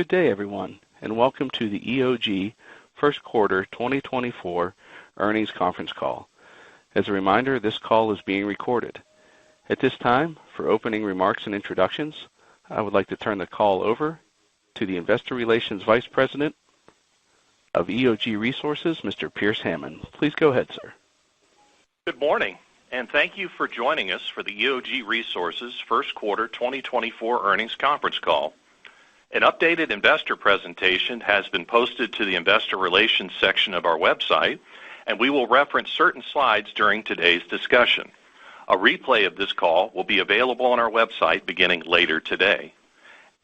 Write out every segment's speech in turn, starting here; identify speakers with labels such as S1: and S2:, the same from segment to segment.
S1: Good day, everyone, and welcome to the EOG First Quarter 2024 Earnings Conference Call. As a reminder, this call is being recorded. At this time, for opening remarks and introductions, I would like to turn the call over to the Investor Relations Vice President of EOG Resources, Mr. Pierce Hammond. Please go ahead, sir.
S2: Good morning, and thank you for joining us for the EOG Resources First Quarter 2024 Earnings Conference Call. An updated investor presentation has been posted to the Investor Relations section of our website, and we will reference certain slides during today's discussion. A replay of this call will be available on our website beginning later today.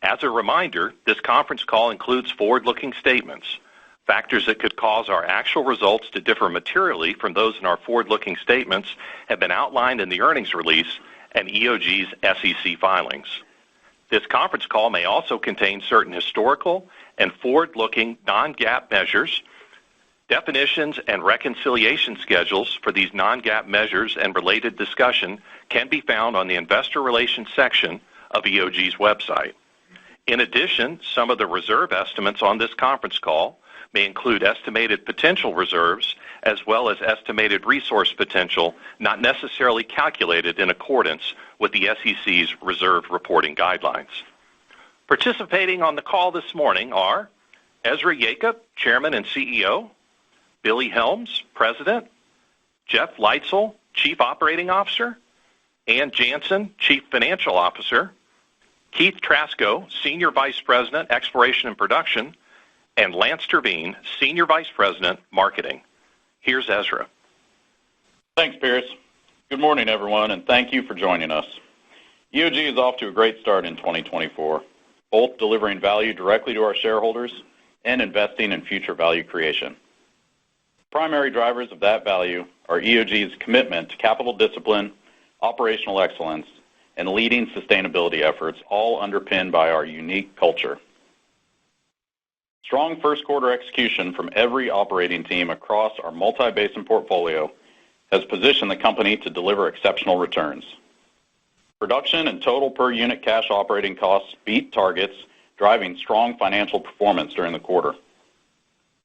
S2: As a reminder, this conference call includes forward-looking statements. Factors that could cause our actual results to differ materially from those in our forward-looking statements have been outlined in the earnings release and EOG's SEC filings. This conference call may also contain certain historical and forward-looking non-GAAP measures. Definitions and reconciliation schedules for these non-GAAP measures and related discussion can be found on the Investor Relations section of EOG's website. In addition, some of the reserve estimates on this conference call may include estimated potential reserves as well as estimated resource potential not necessarily calculated in accordance with the SEC's reserve reporting guidelines. Participating on the call this morning are Ezra Yacob, Chairman and CEO, Billy Helms, President, Jeff Leitzel, Chief Operating Officer, Ann Janssen, Chief Financial Officer, Keith Trasko, Senior Vice President, Exploration and Production, and Lance Terveen, Senior Vice President, Marketing. Here's Ezra.
S3: Thanks, Pierce. Good morning, everyone, and thank you for joining us. EOG is off to a great start in 2024, both delivering value directly to our shareholders and investing in future value creation. Primary drivers of that value are EOG's commitment to capital discipline, operational excellence, and leading sustainability efforts, all underpinned by our unique culture. Strong first quarter execution from every operating team across our multi-basin portfolio has positioned the company to deliver exceptional returns. Production and total per unit cash operating costs beat targets, driving strong financial performance during the quarter.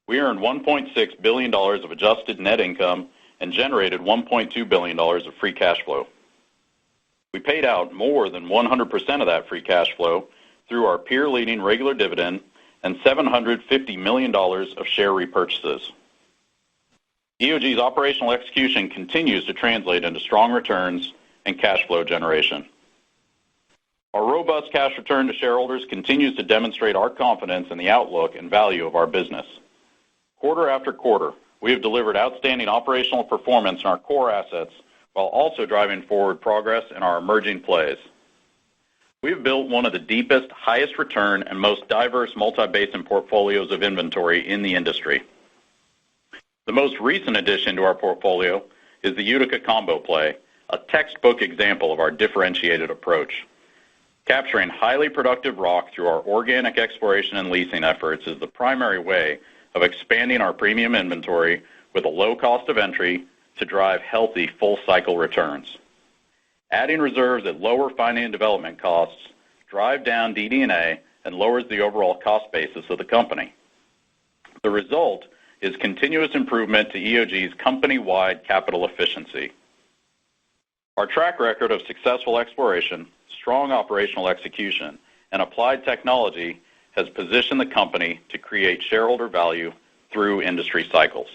S3: We earned $1.6 billion of adjusted net income and generated $1.2 billion of free cash flow. We paid out more than 100% of that free cash flow through our peer-leading regular dividend and $750 million of share repurchases. EOG's operational execution continues to translate into strong returns and cash flow generation. Our robust cash return to shareholders continues to demonstrate our confidence in the outlook and value of our business. Quarter after quarter, we have delivered outstanding operational performance in our core assets while also driving forward progress in our emerging plays. We have built one of the deepest, highest return, and most diverse multi-basin portfolios of inventory in the industry. The most recent addition to our portfolio is the Utica Combo play, a textbook example of our differentiated approach. Capturing highly productive rock through our organic exploration and leasing efforts is the primary way of expanding our premium inventory with a low cost of entry to drive healthy full-cycle returns. Adding reserves at lower finding and development costs drive down DD&A and lowers the overall cost basis of the company. The result is continuous improvement to EOG's company-wide capital efficiency. Our track record of successful exploration, strong operational execution, and applied technology has positioned the company to create shareholder value through industry cycles.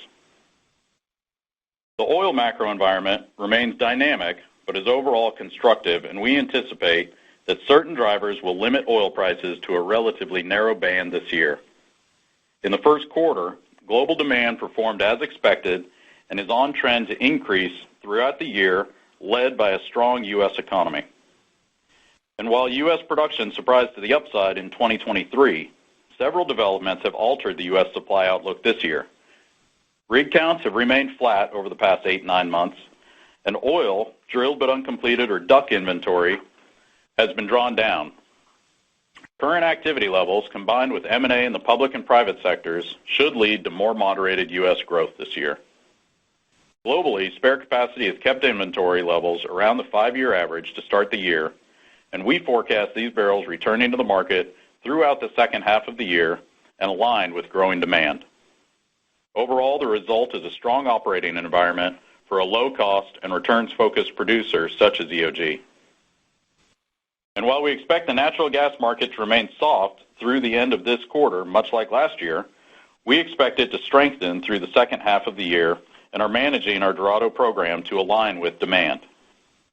S3: The oil macro environment remains dynamic but is overall constructive, and we anticipate that certain drivers will limit oil prices to a relatively narrow band this year. In the first quarter, global demand performed as expected and is on trend to increase throughout the year, led by a strong U.S. economy. And while U.S. production surprised to the upside in 2023, several developments have altered the U.S. supply outlook this year. Rig counts have remained flat over the past 8-9 months, and oil, drilled but uncompleted or DUC inventory, has been drawn down. Current activity levels, combined with M&A in the public and private sectors, should lead to more moderated U.S. growth this year. Globally, spare capacity has kept inventory levels around the 5-year average to start the year, and we forecast these barrels returning to the market throughout the second half of the year and aligned with growing demand. Overall, the result is a strong operating environment for a low-cost and returns-focused producer such as EOG. And while we expect the natural gas market to remain soft through the end of this quarter, much like last year, we expect it to strengthen through the second half of the year and are managing our Dorado program to align with demand.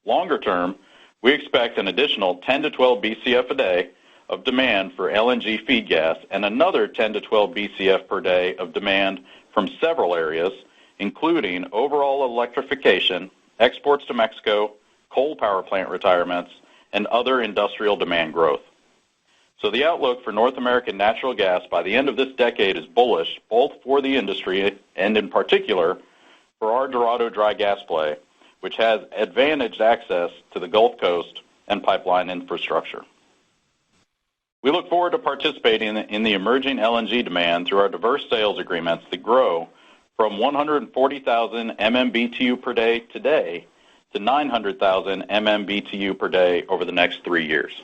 S3: Longer term, we expect an additional 10 to 12 BCF a day of demand for LNG feed gas and another 10 to 12 BCF per day of demand from several areas, including overall electrification, exports to Mexico, coal power plant retirements, and other industrial demand growth. So the outlook for North American natural gas by the end of this decade is bullish, both for the industry and in particular for our Dorado dry gas play, which has advantaged access to the Gulf Coast and pipeline infrastructure. We look forward to participating in the emerging LNG demand through our diverse sales agreements that grow from 140,000 MMBtu per day today to 900,000 MMBtu per day over the next 3 years.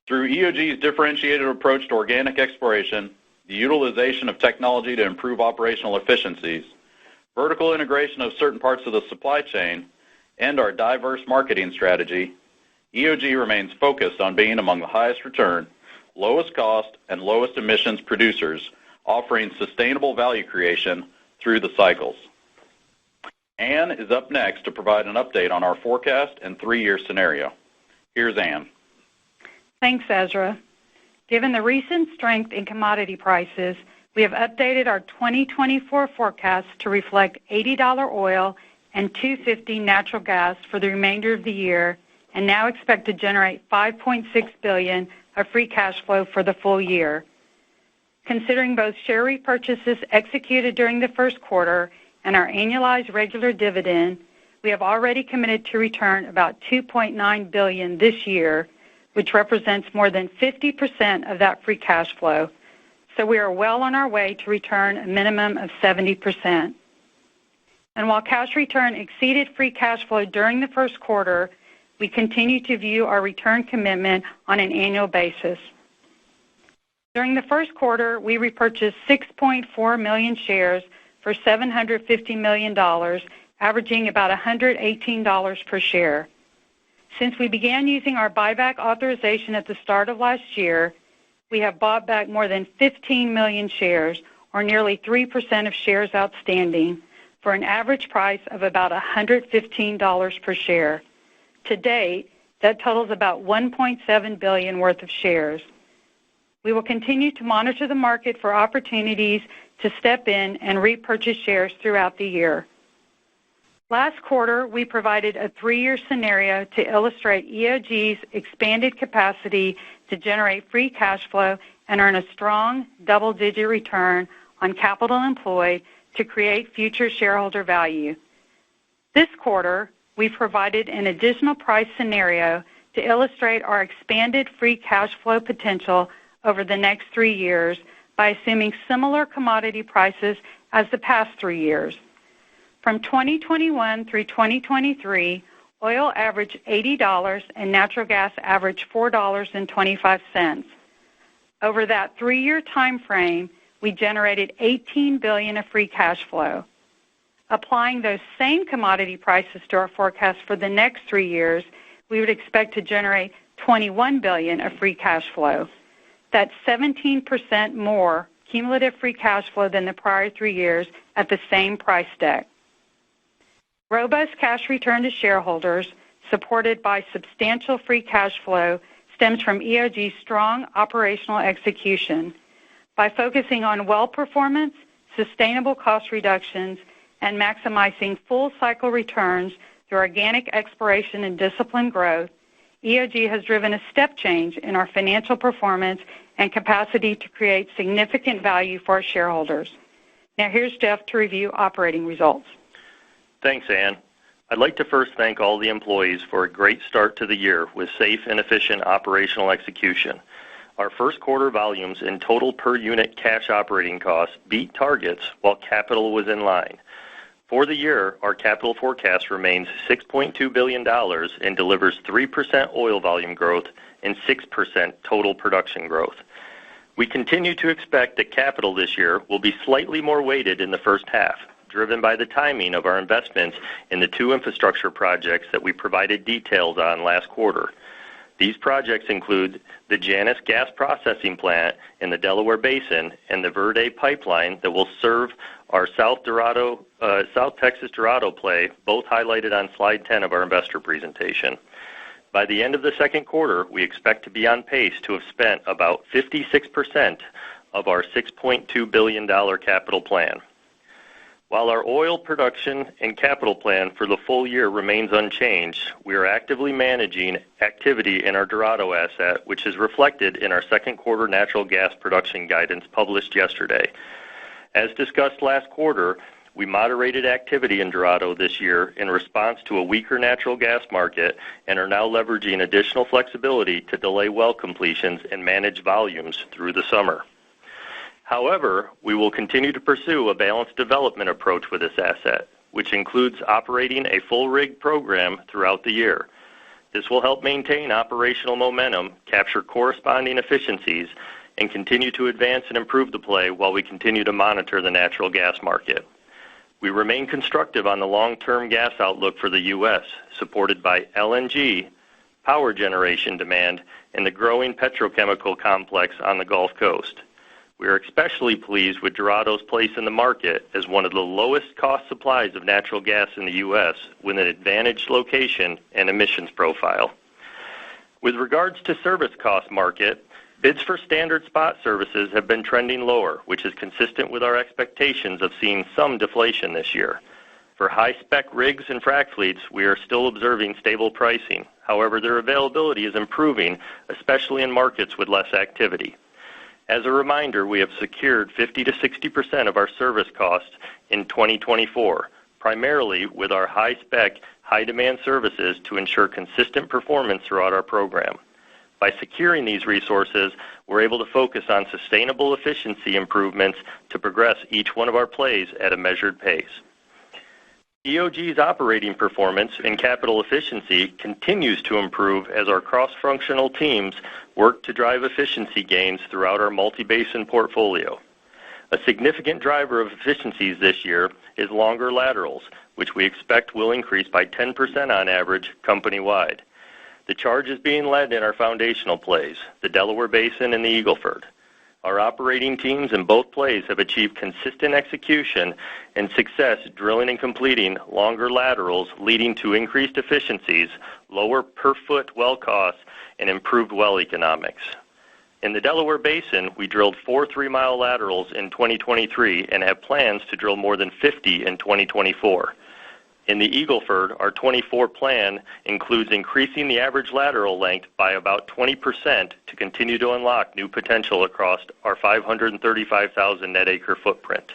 S3: Through EOG's differentiated approach to organic exploration, the utilization of technology to improve operational efficiencies, vertical integration of certain parts of the supply chain, and our diverse marketing strategy, EOG remains focused on being among the highest return, lowest cost, and lowest emissions producers, offering sustainable value creation through the cycles. Ann is up next to provide an update on our forecast and 3-year scenario. Here's Ann.
S4: Thanks, Ezra. Given the recent strength in commodity prices, we have updated our 2024 forecast to reflect $80 oil and $2.50 natural gas for the remainder of the year, and now expect to generate $5.6 billion of free cash flow for the full year. Considering both share repurchases executed during the first quarter and our annualized regular dividend, we have already committed to return about $2.9 billion this year, which represents more than 50% of that free cash flow. So we are well on our way to return a minimum of 70%. And while cash return exceeded free cash flow during the first quarter, we continue to view our return commitment on an annual basis. During the first quarter, we repurchased 6.4 million shares for $750 million, averaging about $118 per share. Since we began using our buyback authorization at the start of last year, we have bought back more than 15 million shares, or nearly 3% of shares outstanding, for an average price of about $115 per share. To date, that totals about $1.7 billion worth of shares. We will continue to monitor the market for opportunities to step in and repurchase shares throughout the year. Last quarter, we provided a 3-year scenario to illustrate EOG's expanded capacity to generate free cash flow and earn a strong double-digit return on capital employed to create future shareholder value. This quarter, we provided an additional price scenario to illustrate our expanded free cash flow potential over the next 3 years by assuming similar commodity prices as the past 3 years. From 2021 through 2023, oil averaged $80 and natural gas averaged $4.25. Over that 3-year time frame, we generated $18 billion of free cash flow. Applying those same commodity prices to our forecast for the next 3 years, we would expect to generate $21 billion of free cash flow. That's 17% more cumulative free cash flow than the prior 3 years at the same price deck. Robust cash return to shareholders, supported by substantial free cash flow, stems from EOG's strong operational execution. By focusing on well performance, sustainable cost reductions, and maximizing full-cycle returns through organic exploration and disciplined growth, EOG has driven a step change in our financial performance and capacity to create significant value for our shareholders. Now here's Jeff to review operating results.
S5: Thanks, Ann. I'd like to first thank all the employees for a great start to the year with safe and efficient operational execution. Our first quarter volumes and total per unit cash operating costs beat targets while capital was in line. For the year, our capital forecast remains $6.2 billion and delivers 3% oil volume growth and 6% total production growth. We continue to expect that capital this year will be slightly more weighted in the first half, driven by the timing of our investments in the two infrastructure projects that we provided details on last quarter. These projects include the Janus gas processing plant in the Delaware Basin and the Verde pipeline that will serve our South Texas Dorado play, both highlighted on slide 10 of our investor presentation. By the end of the second quarter, we expect to be on pace to have spent about 56% of our $6.2 billion capital plan. While our oil production and capital plan for the full year remains unchanged, we are actively managing activity in our Dorado asset, which is reflected in our second quarter natural gas production guidance published yesterday. As discussed last quarter, we moderated activity in Dorado this year in response to a weaker natural gas market and are now leveraging additional flexibility to delay well completions and manage volumes through the summer. However, we will continue to pursue a balanced development approach with this asset, which includes operating a full rig program throughout the year. This will help maintain operational momentum, capture corresponding efficiencies, and continue to advance and improve the play while we continue to monitor the natural gas market. We remain constructive on the long-term gas outlook for the U.S., supported by LNG, power generation demand, and the growing petrochemical complex on the Gulf Coast. We are especially pleased with Dorado's place in the market as one of the lowest cost supplies of natural gas in the U.S. with an advantaged location and emissions profile. With regards to service cost market, bids for standard spot services have been trending lower, which is consistent with our expectations of seeing some deflation this year. For high-spec rigs and frac fleets, we are still observing stable pricing. However, their availability is improving, especially in markets with less activity. As a reminder, we have secured 50 to 60% of our service costs in 2024, primarily with our high-spec, high-demand services to ensure consistent performance throughout our program. By securing these resources, we're able to focus on sustainable efficiency improvements to progress each one of our plays at a measured pace. EOG's operating performance and capital efficiency continues to improve as our cross-functional teams work to drive efficiency gains throughout our multi-basin portfolio. A significant driver of efficiencies this year is longer laterals, which we expect will increase by 10% on average company-wide. The charge is being led in our foundational plays, the Delaware Basin and the Eagle Ford. Our operating teams in both plays have achieved consistent execution and success drilling and completing longer laterals, leading to increased efficiencies, lower per-foot well costs, and improved well economics. In the Delaware Basin, we drilled 4 3-mile laterals in 2023 and have plans to drill more than 50 in 2024. In the Eagle Ford, our 24 plan includes increasing the average lateral length by about 20% to continue to unlock new potential across our 535,000 net acre footprint.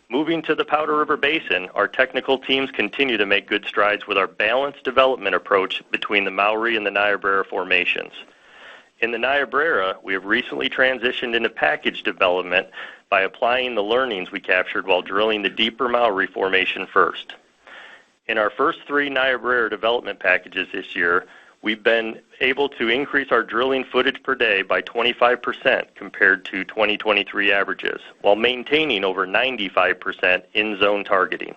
S5: Moving to the Powder River Basin, our technical teams continue to make good strides with our balanced development approach between the Mowry and the Niobrara formations. In the Niobrara, we have recently transitioned into package development by applying the learnings we captured while drilling the deeper Mowry formation first. In our first 3 Niobrara development packages this year, we've been able to increase our drilling footage per day by 25% compared to 2023 averages, while maintaining over 95% in-zone targeting.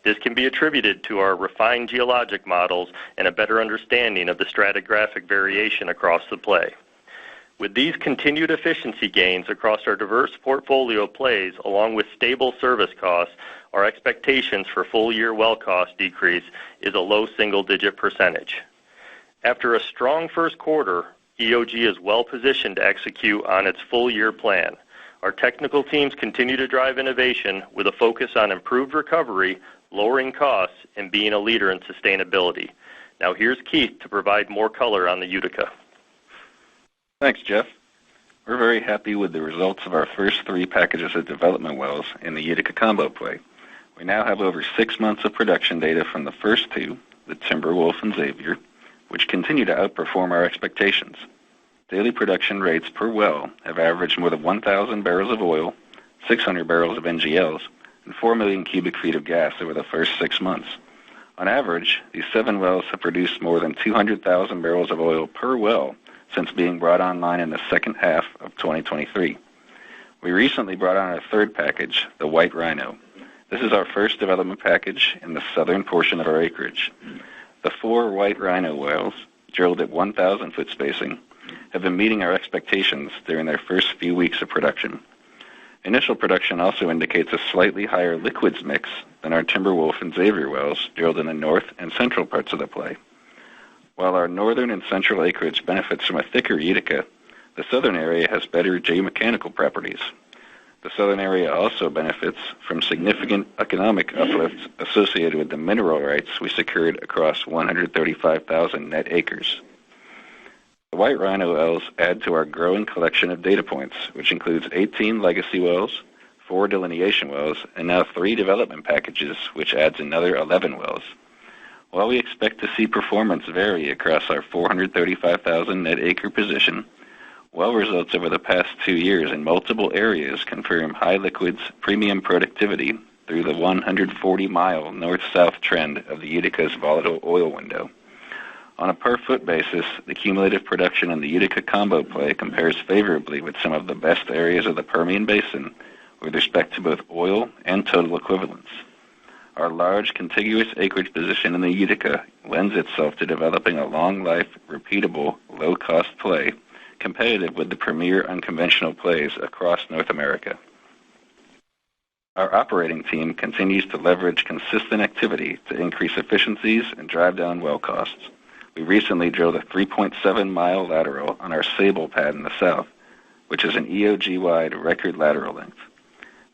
S5: This can be attributed to our refined geologic models and a better understanding of the stratigraphic variation across the play. With these continued efficiency gains across our diverse portfolio of plays, along with stable service costs, our expectations for full-year well cost decrease is a low single-digit percentage. After a strong first quarter, EOG is well positioned to execute on its full-year plan. Our technical teams continue to drive innovation with a focus on improved recovery, lowering costs, and being a leader in sustainability. Now here's Keith to provide more color on the Utica.
S6: Thanks, Jeff. We're very happy with the results of our first 3 packages of development wells in the Utica combo play. We now have over 6 months of production data from the first 2, the Timberwolf and Xavier, which continue to outperform our expectations. Daily production rates per well have averaged more than 1,000 barrels of oil, 600 barrels of NGLs, and 4 million cubic feet of gas over the first 6 months. On average, these 7 wells have produced more than 200,000 barrels of oil per well since being brought online in the second half of 2023. We recently brought on our third package, the White Rhino. This is our first development package in the southern portion of our acreage. The 4 White Rhino wells, drilled at 1,000-foot spacing, have been meeting our expectations during their first few weeks of production. Initial production also indicates a slightly higher liquids mix than our Timberwolf and Xavier wells drilled in the north and central parts of the play. While our northern and central acreage benefits from a thicker Utica, the southern area has better geomechanical properties. The southern area also benefits from significant economic uplifts associated with the mineral rights we secured across 135,000 net acres. The White Rhino wells add to our growing collection of data points, which includes 18 legacy wells, 4 delineation wells, and now 3 development packages, which adds another 11 wells. While we expect to see performance vary across our 435,000 net acre position, well results over the past 2 years in multiple areas confirm high liquids premium productivity through the 140-mile north-south trend of the Utica's volatile oil window. On a per-foot basis, the cumulative production in the Utica combo play compares favorably with some of the best areas of the Permian Basin with respect to both oil and total equivalents. Our large contiguous acreage position in the Utica lends itself to developing a long-life, repeatable, low-cost play competitive with the premier unconventional plays across North America. Our operating team continues to leverage consistent activity to increase efficiencies and drive down well costs. We recently drilled a 3.7-mile lateral on our Sable pad in the south, which is an EOG-wide record lateral length.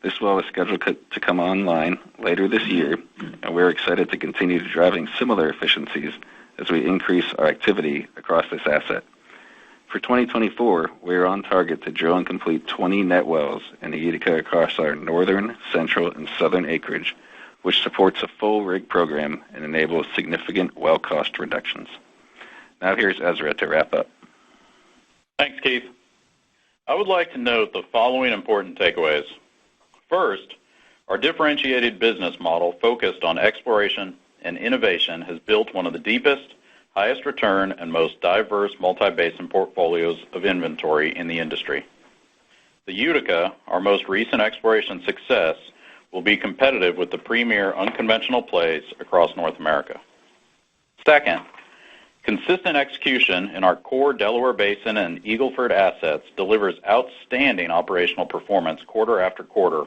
S6: This well is scheduled to come online later this year, and we're excited to continue driving similar efficiencies as we increase our activity across this asset. For 2024, we are on target to drill and complete 20 net wells in the Utica across our northern, central, and southern acreage, which supports a full rig program and enables significant well cost reductions. Now here's Ezra to wrap up.
S3: Thanks, Keith. I would like to note the following important takeaways. First, our differentiated business model focused on exploration and innovation has built one of the deepest, highest return, and most diverse multi-basin portfolios of inventory in the industry. The Utica, our most recent exploration success, will be competitive with the premier unconventional plays across North America. Second, consistent execution in our core Delaware Basin and Eagle Ford assets delivers outstanding operational performance quarter after quarter,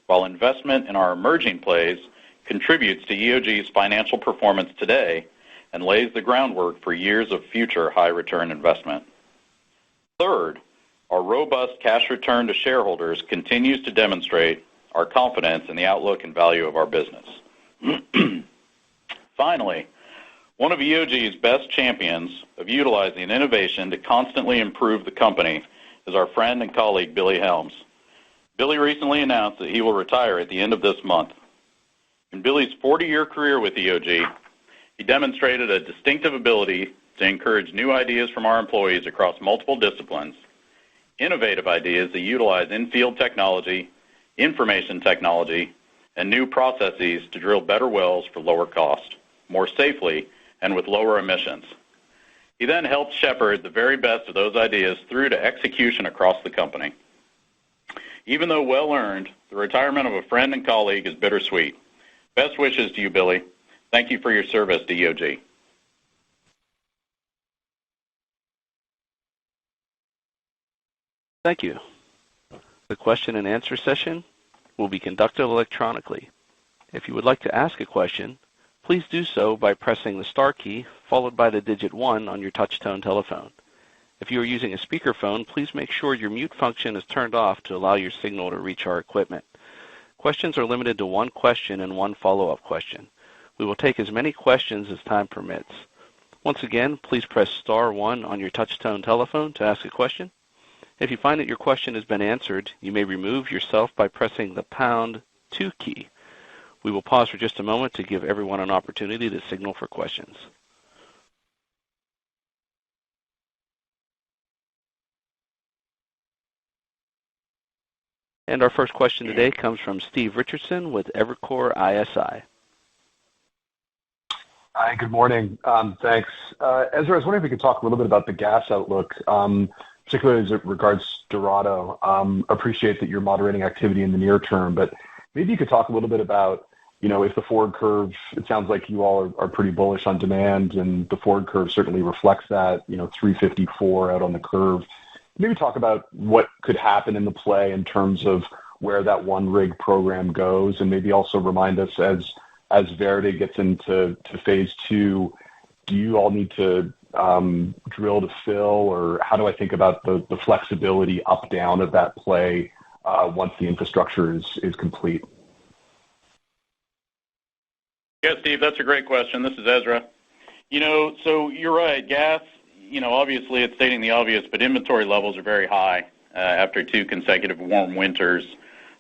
S3: while investment in our emerging plays contributes to EOG's financial performance today and lays the groundwork for years of future high-return investment. Third, our robust cash return to shareholders continues to demonstrate our confidence in the outlook and value of our business. Finally, one of EOG's best champions of utilizing innovation to constantly improve the company is our friend and colleague, Billy Helms. Billy recently announced that he will retire at the end of this month. In Billy's 40-year career with EOG, he demonstrated a distinctive ability to encourage new ideas from our employees across multiple disciplines, innovative ideas that utilize in-field technology, information technology, and new processes to drill better wells for lower cost, more safely, and with lower emissions. He then helped shepherd the very best of those ideas through to execution across the company. Even though well-earned, the retirement of a friend and colleague is bittersweet. Best wishes to you, Billy. Thank you for your service to EOG.
S1: Thank you. The question and answer session will be conducted electronically. If you would like to ask a question, please do so by pressing the star key followed by the digit 1 on your touch-tone telephone. If you are using a speakerphone, please make sure your mute function is turned off to allow your signal to reach our equipment. Questions are limited to 1 question and 1 follow-up question. We will take as many questions as time permits. Once again, please press star 1 on your touch-tone telephone to ask a question. If you find that your question has been answered, you may remove yourself by pressing the pound 2 key. We will pause for just a moment to give everyone an opportunity to signal for questions. And our first question today comes from Steve Richardson with Evercore ISI.
S7: Hi, good morning. Thanks. Ezra, I was wondering if we could talk a little bit about the gas outlook, particularly as it regards Dorado. Appreciate that you're moderating activity in the near term, but maybe you could talk a little bit about, if the forward curve, it sounds like you all are pretty bullish on demand, and the forward curve certainly reflects that, 354 out on the curve. Maybe talk about what could happen in the play in terms of where that one rig program goes, and maybe also remind us as Verde gets into phase two, do you all need to drill to fill, or how do I think about the flexibility up down of that play once the infrastructure is complete?
S3: Yeah, Steve, that's a great question. This is Ezra. So you're right. Gas, obviously it's stating the obvious, but inventory levels are very high after 2 consecutive warm winters.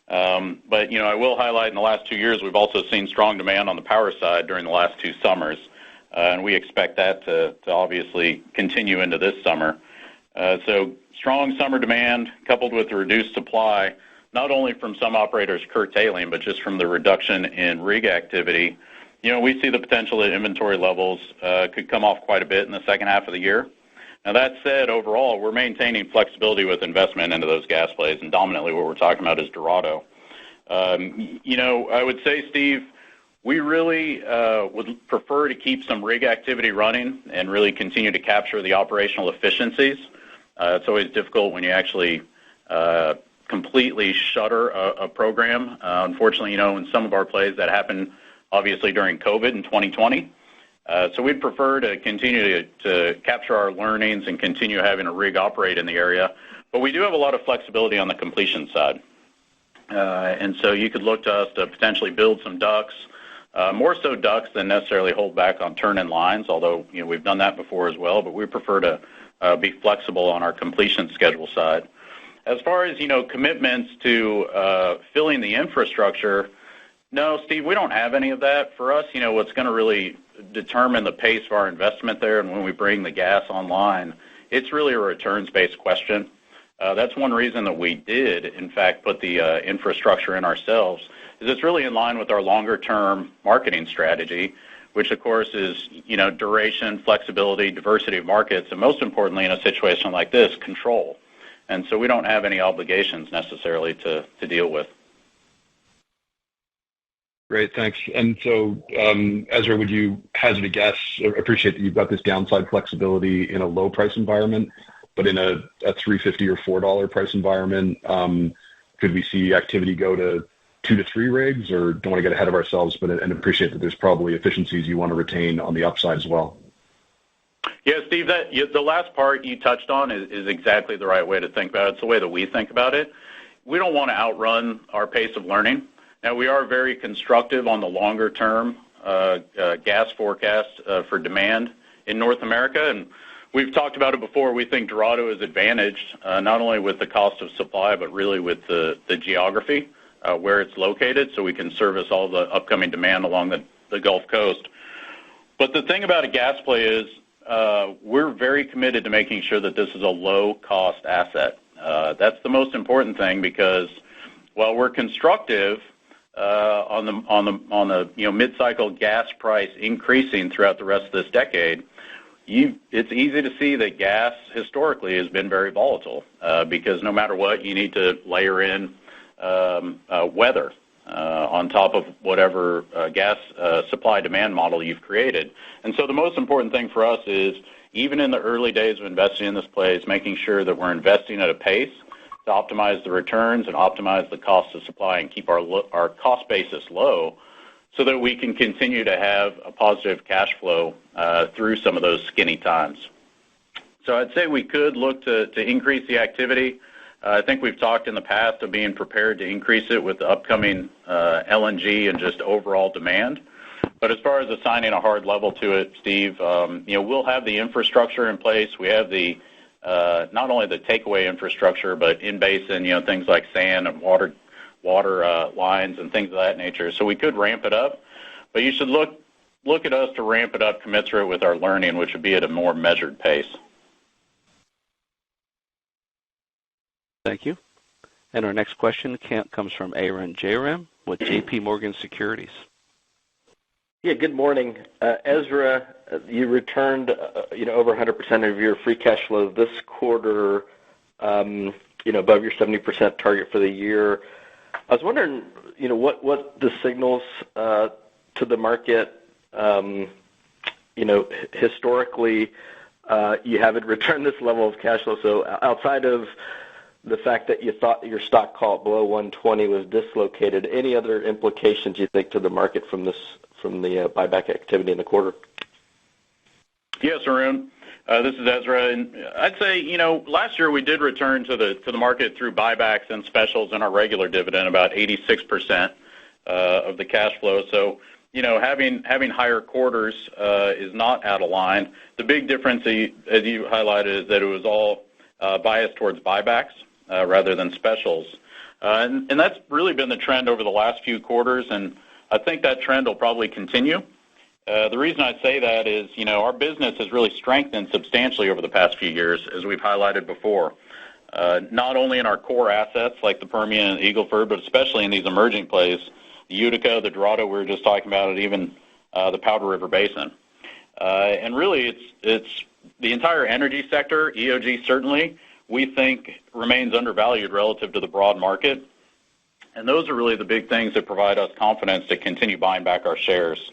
S3: But I will highlight in the last 2 years, we've also seen strong demand on the power side during the last 2 summers. And we expect that to obviously continue into this summer. So strong summer demand coupled with the reduced supply, not only from some operators curtailing, but just from the reduction in rig activity. We see the potential that inventory levels could come off quite a bit in the second half of the year. Now, that said, overall, we're maintaining flexibility with investment into those gas plays, and dominantly what we're talking about is Dorado. I would say, Steve, we really would prefer to keep some rig activity running and really continue to capture the operational efficiencies. It's always difficult when you actually completely shutter a program. Unfortunately, in some of our plays that happened obviously during COVID in 2020. So we'd prefer to continue to capture our learnings and continue having a rig operate in the area. But we do have a lot of flexibility on the completion side. And so you could look to us to potentially build some DUCs, more so DUCs than necessarily hold back on turn-in lines, although we've done that before as well. But we prefer to be flexible on our completion schedule side. As far as commitments to filling the infrastructure, no, Steve, we don't have any of that. For us, what's going to really determine the pace of our investment there and when we bring the gas online, it's really a returns-based question. That's one reason that we did, in fact, put the infrastructure in ourselves, is it's really in line with our longer-term marketing strategy, which, of course, is, duration, flexibility, diversity of markets, and most importantly, in a situation like this, control. And so we don't have any obligations necessarily to deal with.
S7: Great, thanks. And so, Ezra, would you hazard a guess? I appreciate that you've got this downside flexibility in a low price environment, but in a $3.50 or $4 price environment, could we see activity go to 2 to 3 rigs, or don't want to get ahead of ourselves, but and appreciate that there's probably efficiencies you want to retain on the upside as well?
S3: Yeah, Steve, the last part you touched on is exactly the right way to think about it. It's the way that we think about it. We don't want to outrun our pace of learning. Now, we are very constructive on the longer-term gas forecast for demand in North America, and we've talked about it before. We think Dorado is advantaged not only with the cost of supply, but really with the geography where it's located, so we can service all the upcoming demand along the Gulf Coast. But the thing about a gas play is we're very committed to making sure that this is a low-cost asset. That's the most important thing, because while we're constructive on the mid-cycle gas price increasing throughout the rest of this decade, it's easy to see that gas historically has been very volatile because no matter what, you need to layer in weather on top of whatever gas supply-demand model you've created. And so the most important thing for us is, even in the early days of investing in this place, making sure that we're investing at a pace to optimize the returns and optimize the cost of supply and keep our cost basis low so that we can continue to have a positive cash flow through some of those skinny times. So I'd say we could look to increase the activity. I think we've talked in the past of being prepared to increase it with the upcoming LNG and just overall demand. But as far as assigning a hard level to it, Steve, we'll have the infrastructure in place. We have the not only the takeaway infrastructure, but in basin, things like sand and water lines and things of that nature. So we could ramp it up, but you should look at us to ramp it up commensurate with our learning, which would be at a more measured pace.
S1: Thank you. And our next question comes from Arun Jayaram with J.P. Morgan Securities.
S8: Yeah, good morning. Ezra, you returned, over 100% of your free cash flow this quarter, above your 70% target for the year. I was wondering, what the signals to the market, historically, you haven't returned this level of cash flow. So outside of the fact that you thought your stock call below 120 was dislocated, any other implications you think to the market from the buyback activity in the quarter?
S3: Yes, Arun. This is Ezra, and I'd say last year we did return to the market through buybacks and specials and our regular dividend about 86% of the cash flow. So having higher quarters is not out of line. The big difference, as you highlighted, is that it was all biased towards buybacks rather than specials, and that's really been the trend over the last few quarters, and I think that trend will probably continue. The reason I say that is, our business has really strengthened substantially over the past few years, as we've highlighted before, not only in our core assets like the Permian and Eagle Ford, but especially in these emerging plays, the Utica, the Dorado we were just talking about, and even the Powder River Basin. And really, it's the entire energy sector, EOG certainly, we think remains undervalued relative to the broad market. And those are really the big things that provide us confidence to continue buying back our shares.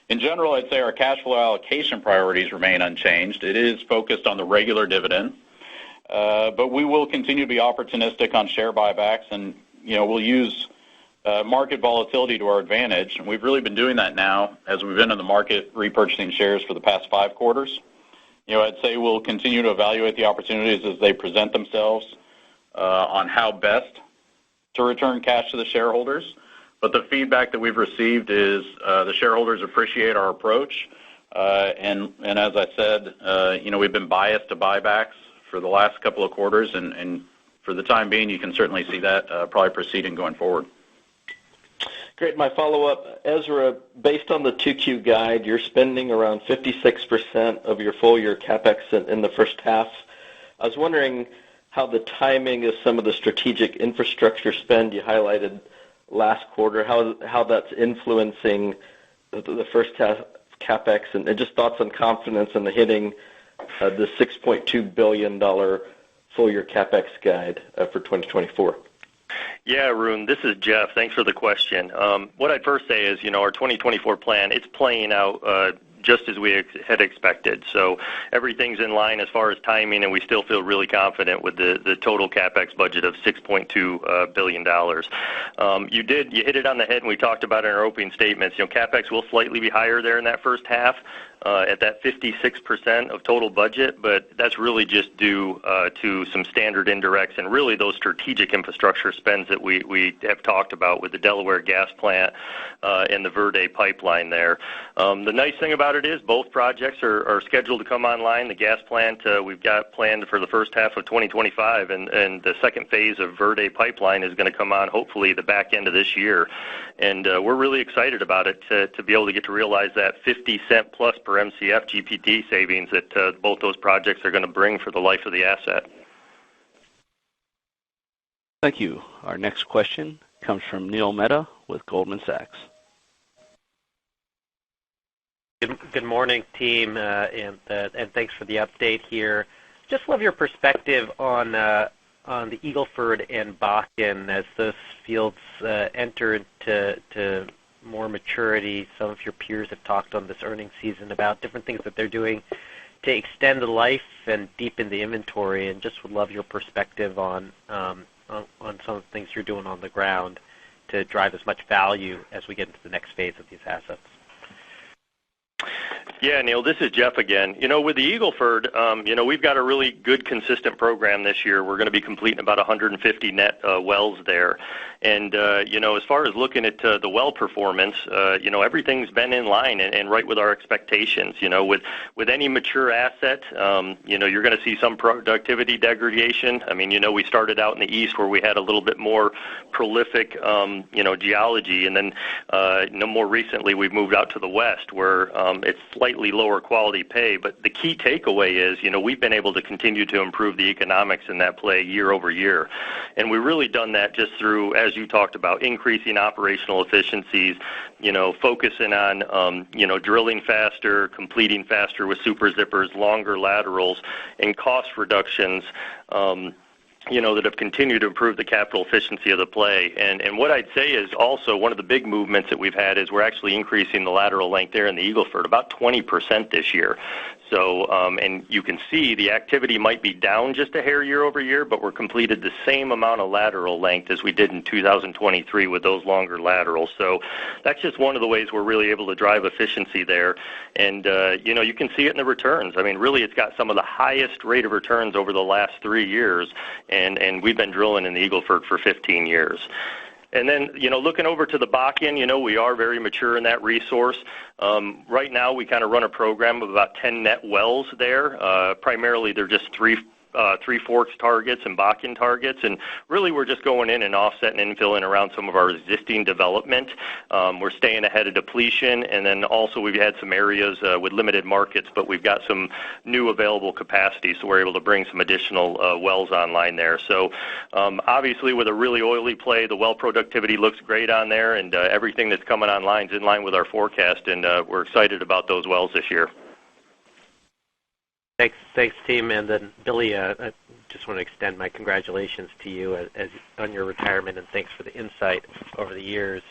S3: In general, I'd say our cash flow allocation priorities remain unchanged. It is focused on the regular dividend, but we will continue to be opportunistic on share buybacks, and we'll use market volatility to our advantage. And we've really been doing that now as we've been in the market repurchasing shares for the past 5 quarters. I'd say we'll continue to evaluate the opportunities as they present themselves on how best to return cash to the shareholders. But the feedback that we've received is the shareholders appreciate our approach. And as I said, we've been biased to buybacks for the last couple of quarters, and for the time being, you can certainly see that probably proceeding going forward.
S8: Great. My follow-up, Ezra, based on the 2Q guide, you're spending around 56% of your full-year CapEx in the first half. I was wondering how the timing of some of the strategic infrastructure spend you highlighted last quarter, how that's influencing the first half CapEx, and just thoughts on confidence in the hitting the $6.2 billion full-year CapEx guide for 2024.
S5: Yeah, Arun, this is Jeff. Thanks for the question. What I'd first say is, our 2024 plan, it's playing out just as we had expected. So everything's in line as far as timing, and we still feel really confident with the total CapEx budget of $6.2 billion. You hit it on the head, and we talked about it in our opening statements. CapEx will slightly be higher there in that first half, at that 56% of total budget, but that's really just due to some standard indirects and really those strategic infrastructure spends that we have talked about with the Delaware gas plant and the Verde pipeline there. The nice thing about it is both projects are scheduled to come online. The gas plant we've got planned for the first half of 2025, and the second phase of Verde pipeline is going to come on hopefully the back end of this year. And we're really excited about it to be able to get to realize that 50 cent plus per MCF GPT savings that both those projects are going to bring for the life of the asset.
S1: Thank you. Our next question comes from Neil Mehta with Goldman Sachs.
S9: Good morning, team, and thanks for the update here. Just love your perspective on the Eagle Ford and Bakken as those fields enter into more maturity. Some of your peers have talked on this earnings season about different things that they're doing to extend the life and deepen the inventory, and just would love your perspective on some of the things you're doing on the ground to drive as much value as we get into the next phase of these assets.
S5: Yeah, Neil, this is Jeff again. With the Eagle Ford, we've got a really good, consistent program this year. We're going to be completing about 150 net wells there. And, as far as looking at the well performance, everything's been in line and right with our expectations. With any mature asset, you're going to see some productivity degradation. I mean, we started out in the east where we had a little bit more prolific, geology. And then, more recently, we've moved out to the west where it's slightly slightly lower quality pay. But the key takeaway is, we've been able to continue to improve the economics in that play year over year. And we've really done that just through, as you talked about, increasing operational efficiencies, focusing on, drilling faster, completing faster with super zippers, longer laterals, and cost reductions, that have continued to improve the capital efficiency of the play. And what I'd say is also one of the big movements that we've had is we're actually increasing the lateral length there in the Eagle Ford about 20% this year. So, and you can see the activity might be down just a hair year over year, but we're completed the same amount of lateral length as we did in 2023 with those longer laterals. So that's just one of the ways we're really able to drive efficiency there. And, you can see it in the returns. I mean, really, it's got some of the highest rate of returns over the last 3 years, and we've been drilling in the Eagle Ford for 15 years. And then, looking over to the Bakken, we are very mature in that resource. Right now, we kind of run a program of about 10 net wells there. Primarily, they're just Three Forks targets and Bakken targets, and really we're just going in and offsetting and infilling around some of our existing development. We're staying ahead of depletion, and then also we've had some areas with limited markets, but we've got some new available capacity, so we're able to bring some additional wells online there. So obviously with a really oily play, the well productivity looks great on there, and everything that's coming online is in line with our forecast, and we're excited about those wells this year.
S9: Thanks, team. And then, Billy, I just want to extend my congratulations to you as on your retirement, and thanks for the insight over the years.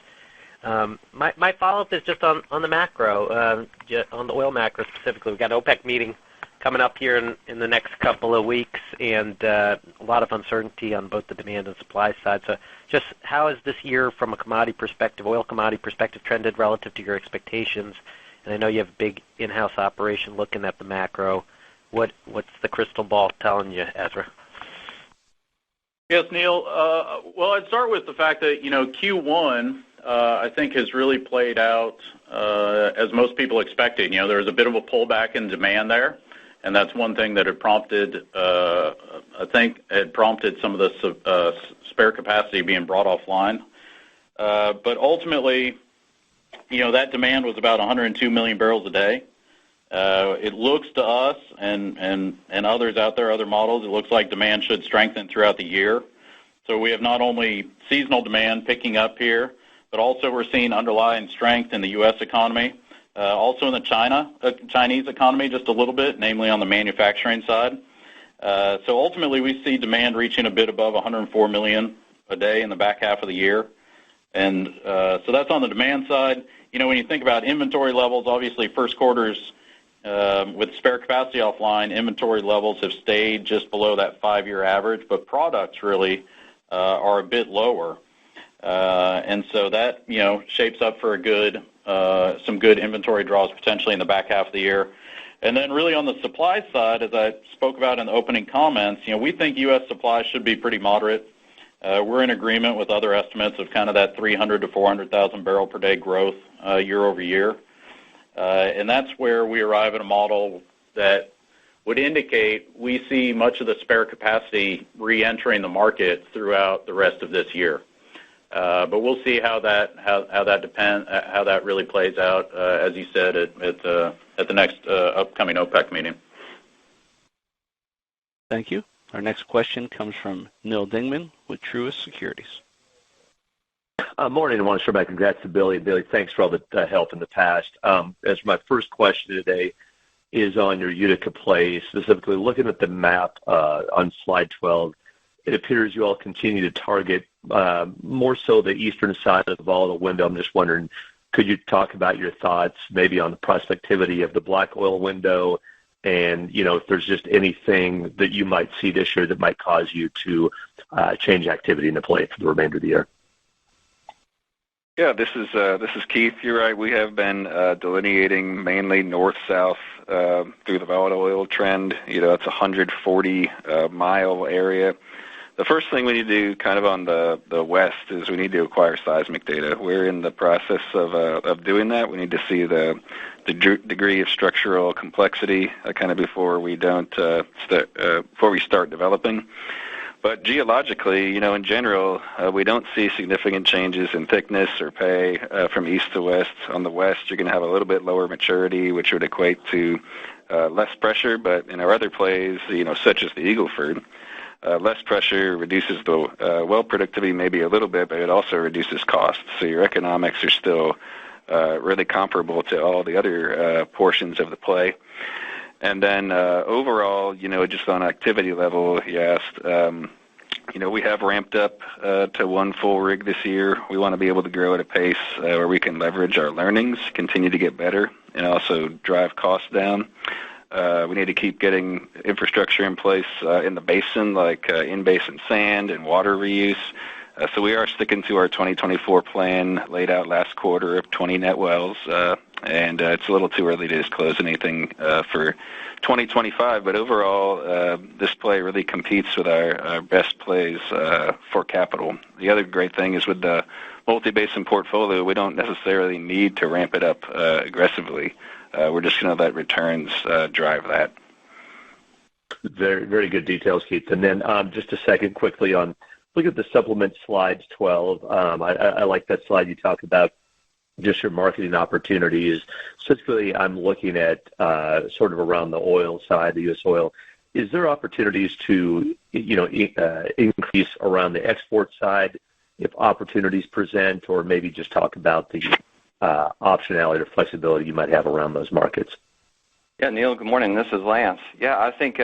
S9: My follow-up is just on the macro, on the oil macro specifically. We've got an OPEC meeting coming up here in the next couple of weeks, and a lot of uncertainty on both the demand and supply side. So just how has this year, from a commodity perspective, oil commodity perspective, trended relative to your expectations? And I know you have a big in-house operation looking at the macro. What's the crystal ball telling you, Ezra?
S3: Yes, Neil. Well, I'd start with the fact that, Q1, I think, has really played out as most people expected. There was a bit of a pullback in demand there, and that's one thing that had prompted, some of the spare capacity being brought offline. But ultimately, that demand was about 102 million barrels a day. It looks to us and others out there, other models, it looks like demand should strengthen throughout the year. So we have not only seasonal demand picking up here, but also we're seeing underlying strength in the U.S. economy, also in the Chinese economy just a little bit, namely on the manufacturing side. So ultimately we see demand reaching a bit above 104 million a day in the back half of the year. And so that's on the demand side. When you think about inventory levels, obviously first quarter's with spare capacity offline, inventory levels have stayed just below that 5-year average, but products really are a bit lower. And so that, shapes up for some good inventory draws potentially in the back half of the year. And then really on the supply side, as I spoke about in the opening comments, we think U.S. supply should be pretty moderate. We're in agreement with other estimates of kind of that 300 to 400,000 barrel per day growth year over year. And that's where we arrive at a model that would indicate we see much of the spare capacity re-entering the market throughout the rest of this year. But we'll see how that really plays out, as you said, at the next upcoming OPEC meeting.
S1: Thank you. Our next question comes from Neil Dingman with Truist Securities.
S10: Morning. I want to share my congrats to Billy. Billy, thanks for all the help in the past. As my first question today is on your Utica play, specifically looking at the map on slide 12, it appears you all continue to target more so the eastern side of the volatile window. I'm just wondering, could you talk about your thoughts maybe on the prospectivity of the black oil window, and if there's just anything that you might see this year that might cause you to change activity in the play for the remainder of the year?
S6: Yeah, this is Keith. You're right. We have been delineating mainly north-south through the volatile oil trend. It's a 140-mile area. The first thing we need to do kind of on the west is we need to acquire seismic data. We're in the process of doing that. We need to see the degree of structural complexity kind of before we start developing. But geologically, in general, we don't see significant changes in thickness or pay from east to west. On the west, you're going to have a little bit lower maturity, which would equate to less pressure. But in our other plays, such as the Eagle Ford, less pressure reduces the well productivity maybe a little bit, but it also reduces costs. So your economics are still really comparable to all the other portions of the play. And then overall, just on activity level, you asked, we have ramped up to one full rig this year. We want to be able to grow at a pace where we can leverage our learnings, continue to get better, and also drive costs down. We need to keep getting infrastructure in place in the basin, like in-basin sand and water reuse. So we are sticking to our 2024 plan laid out last quarter of 20 net wells, and it's a little too early to disclose anything for 2025. But overall, this play really competes with our best plays for capital. The other great thing is with the multi-basin portfolio, we don't necessarily need to ramp it up aggressively. We're just going to let returns drive that.
S10: Very, very good details, Keith. And then just a second quickly on, look at the supplement slides 12. I like that slide you talk about just your marketing opportunities. Specifically, I'm looking at sort of around the oil side, the U.S. oil. Is there opportunities to, increase around the export side if opportunities present, or maybe just talk about the optionality or flexibility you might have around those markets?
S11: Yeah, Neil, good morning. This is Lance. Yeah, I think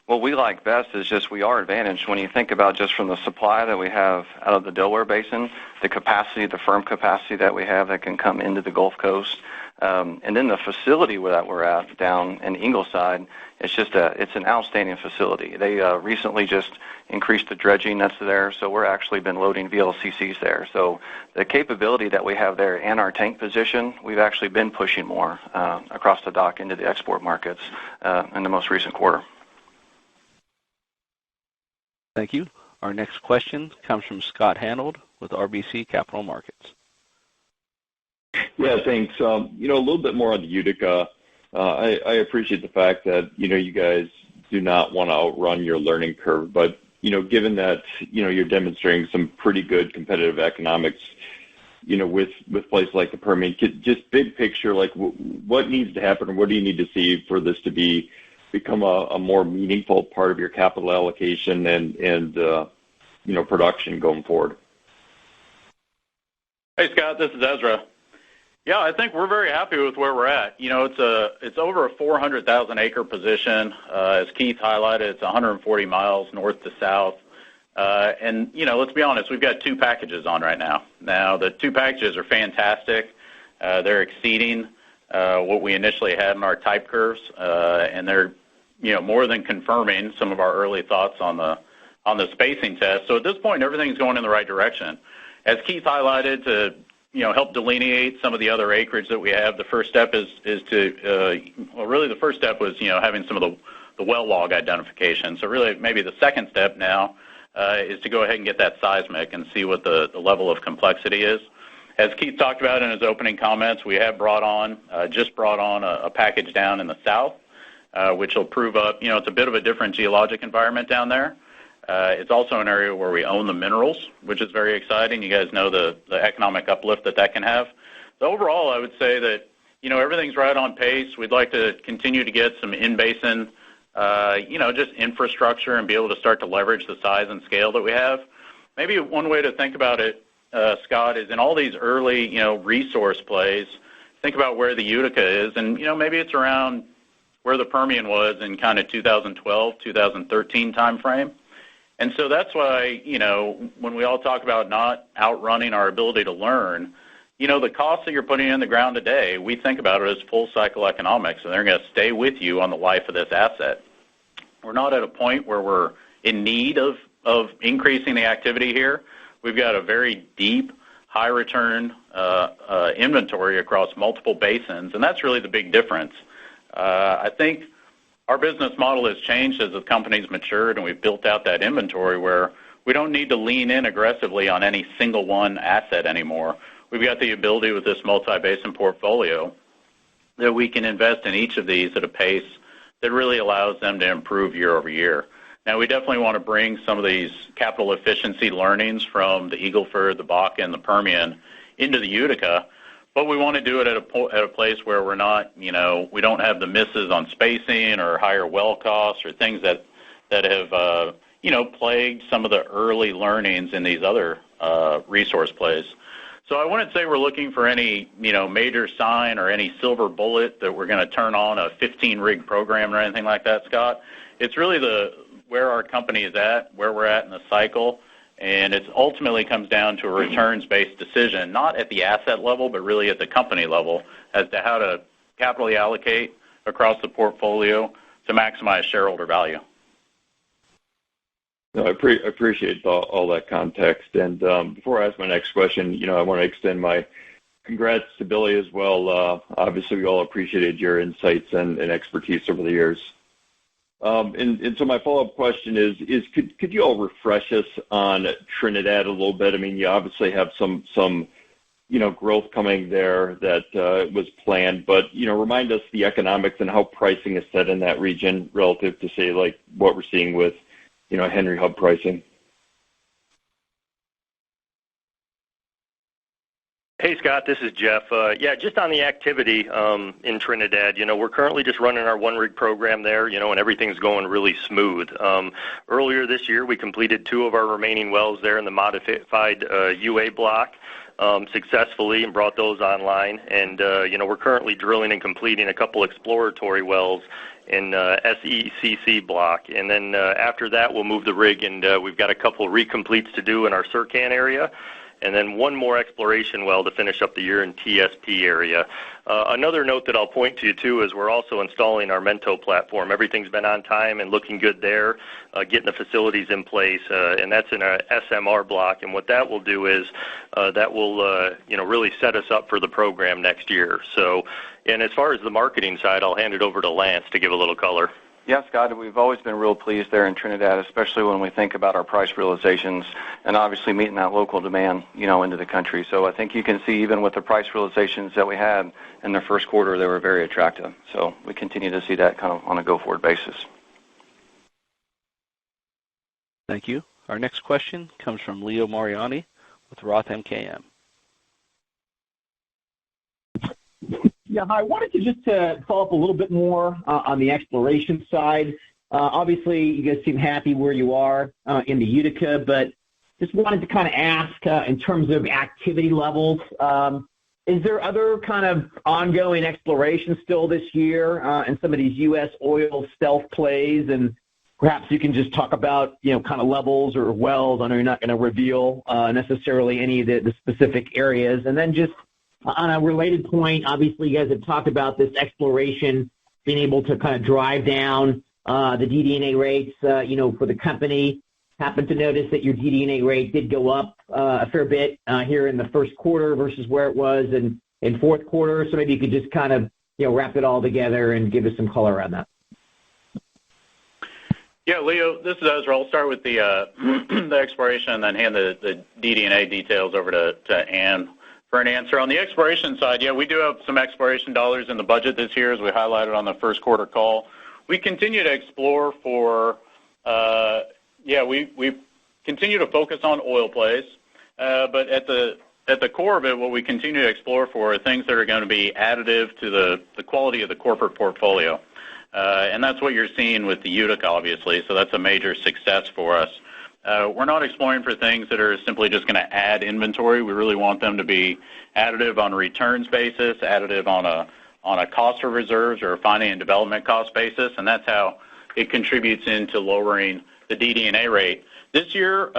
S11: what we like best is just we are advantaged when you think about just from the supply that we have out of the Delaware Basin, the capacity, the firm capacity that we have that can come into the Gulf Coast, and then the facility that we're at down in Ingleside. It's an outstanding facility. They recently just increased the dredging that's there, so we're actually been loading VLCCs there. So the capability that we have there and our tank position, we've actually been pushing more across the dock into the export markets in the most recent quarter.
S1: Thank you. Our next question comes from Scott Hanold with RBC Capital Markets.
S12: Yeah, thanks. A little bit more on the Utica. I appreciate the fact that, you guys do not want to outrun your learning curve, but, given that, you're demonstrating some pretty good competitive economics, with places like the Permian, just big picture, like what needs to happen, or what do you need to see for this to become a more meaningful part of your capital allocation and production going forward?
S3: Hey, Scott, this is Ezra. Yeah, I think we're very happy with where we're at. It's over a 400,000 acre position. As Keith highlighted, it's 140 miles north to south. And let's be honest, we've got two packages on right now. Now, the two packages are fantastic. They're exceeding what we initially had in our type curves, and they're more than confirming some of our early thoughts on the spacing test. So at this point, everything's going in the right direction. As Keith highlighted, to help delineate some of the other acreage that we have, the first step is to really the first step was having some of the well log identification. So really, maybe the second step now is to go ahead and get that seismic and see what the level of complexity is. As Keith talked about in his opening comments, we have just brought on a package down in the south, which will prove up, it's a bit of a different geologic environment down there. It's also an area where we own the minerals, which is very exciting. You guys know the economic uplift that can have. So overall, I would say that, everything's right on pace. We'd like to continue to get some in-basin, just infrastructure and be able to start to leverage the size and scale that we have. Maybe one way to think about it, Scott, is in all these early, resource plays, think about where the Utica is, and, maybe it's around where the Permian was in kind of 2012, 2013 timeframe. And so that's why, when we all talk about not outrunning our ability to learn, the costs that you're putting in the ground today, we think about it as full cycle economics, and they're going to stay with you on the life of this asset. We're not at a point where we're in need of increasing the activity here. We've got a very deep, high return inventory across multiple basins, and that's really the big difference. I think our business model has changed as the company's matured, and we've built out that inventory where we don't need to lean in aggressively on any single one asset anymore. We've got the ability with this multi-basin portfolio that we can invest in each of these at a pace that really allows them to improve year over year. Now, we definitely want to bring some of these capital efficiency learnings from the Eagle Ford, the Bakken, the Permian into the Utica, but we want to do it at a place where we're not, we don't have the misses on spacing or higher well costs or things that have, plagued some of the early learnings in these other resource plays. So I wouldn't say we're looking for any, major sign or any silver bullet that we're going to turn on a 15-rig program or anything like that, Scott. It's really where our company is at, where we're at in the cycle, and it ultimately comes down to a returns-based decision, not at the asset level, but really at the company level as to how to capitally allocate across the portfolio to maximize shareholder value.
S12: No, I appreciate all that context. And before I ask my next question, I want to extend my congrats to Billy as well. Obviously, we all appreciated your insights and expertise over the years. And so my follow-up question is could you all refresh us on Trinidad a little bit? I mean, you obviously have some growth coming there that was planned, but remind us the economics and how pricing is set in that region relative to, say, like what we're seeing with Henry Hub pricing.
S5: Hey, Scott, this is Jeff. Just on the activity in Trinidad, we're currently just running our one-rig program there, and everything's going really smooth. Earlier this year, we completed 2 of our remaining wells there in the modified UA block successfully and brought those online. And, we're currently drilling and completing a couple exploratory wells in SECC block. And then after that, we'll move the rig, and we've got a couple recompletes to do in our Sercan area, and then one more exploration well to finish up the year in TSP area. Another note that I'll point to you, too, is we're also installing our Mento platform. Everything's been on time and looking good there, getting the facilities in place, and that's in our SMR block. And what that will do is that will, really set us up for the program next year. So, and as far as the marketing side, I'll hand it over to Lance to give a little color.
S11: Yeah, Scott, we've always been real pleased there in Trinidad, especially when we think about our price realizations and obviously meeting that local demand, into the country. So I think you can see even with the price realizations that we had in the first quarter, they were very attractive. So we continue to see that kind of on a go-forward basis.
S1: Thank you. Our next question comes from Leo Mariani with Roth MKM.
S13: Yeah, hi. I wanted to just follow up a little bit more on the exploration side. Obviously, you guys seem happy where you are in the Utica, but just wanted to kind of ask in terms of activity levels, is there other kind of ongoing exploration still this year in some of these U.S. oil stealth plays? And perhaps you can just talk about, kind of levels or wells. I know you're not going to reveal necessarily any of the specific areas. And then just on a related point, obviously you guys have talked about this exploration being able to kind of drive down the DD&A rates, for the company. Happened to notice that your DD&A rate did go up a fair bit here in the first quarter versus where it was in fourth quarter. So maybe you could just kind of, wrap it all together and give us some color around that.
S3: Yeah, Leo, this is Ezra. I'll start with the exploration and then hand the DD&A details over to Ann for an answer. On the exploration side, we do have some exploration dollars in the budget this year, as we highlighted on the first quarter call. We continue to explore for, we continue to focus on oil plays, but at the core of it, what we continue to explore for are things that are going to be additive to the quality of the corporate portfolio. And that's what you're seeing with the Utica, obviously, so that's a major success for us. We're not exploring for things that are simply just going to add inventory. We really want them to be additive on a returns basis, additive on a cost of reserves or a finding and development cost basis, and that's how it contributes into lowering the DD&A rate. This year,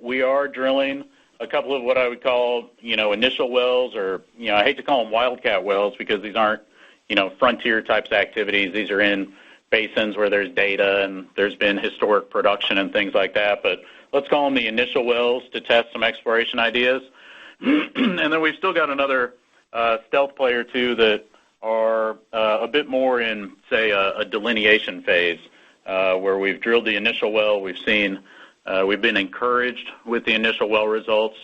S3: we are drilling a couple of what I would call, initial wells, or, I hate to call them wildcat wells because these aren't, frontier types of activities. These are in basins where there's data and there's been historic production and things like that. But let's call them the initial wells to test some exploration ideas. And then we've still got another stealth play or two that are a bit more in, say, a delineation phase where we've drilled the initial well. We've been encouraged with the initial well results,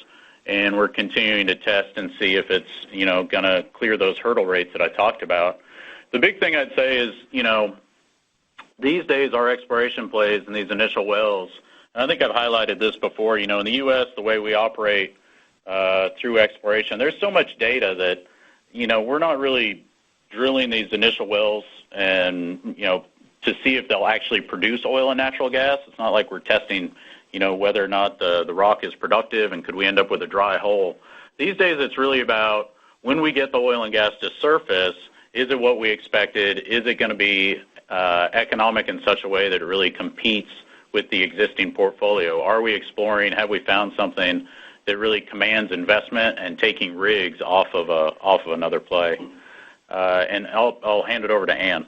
S3: and we're continuing to test and see if it's, going to clear those hurdle rates that I talked about. The big thing I'd say is, these days our exploration plays in these initial wells, and I think I've highlighted this before, in the U.S., the way we operate through exploration, there's so much data that, we're not really drilling these initial wells and, to see if they'll actually produce oil and natural gas. It's not like we're testing, whether or not the rock is productive and could we end up with a dry hole. These days it's really about when we get the oil and gas to surface, is it what we expected? Is it going to be economic in such a way that it really competes with the existing portfolio? Are we exploring? Have we found something that really commands investment and taking rigs off of another play? And I'll hand it over to Ann.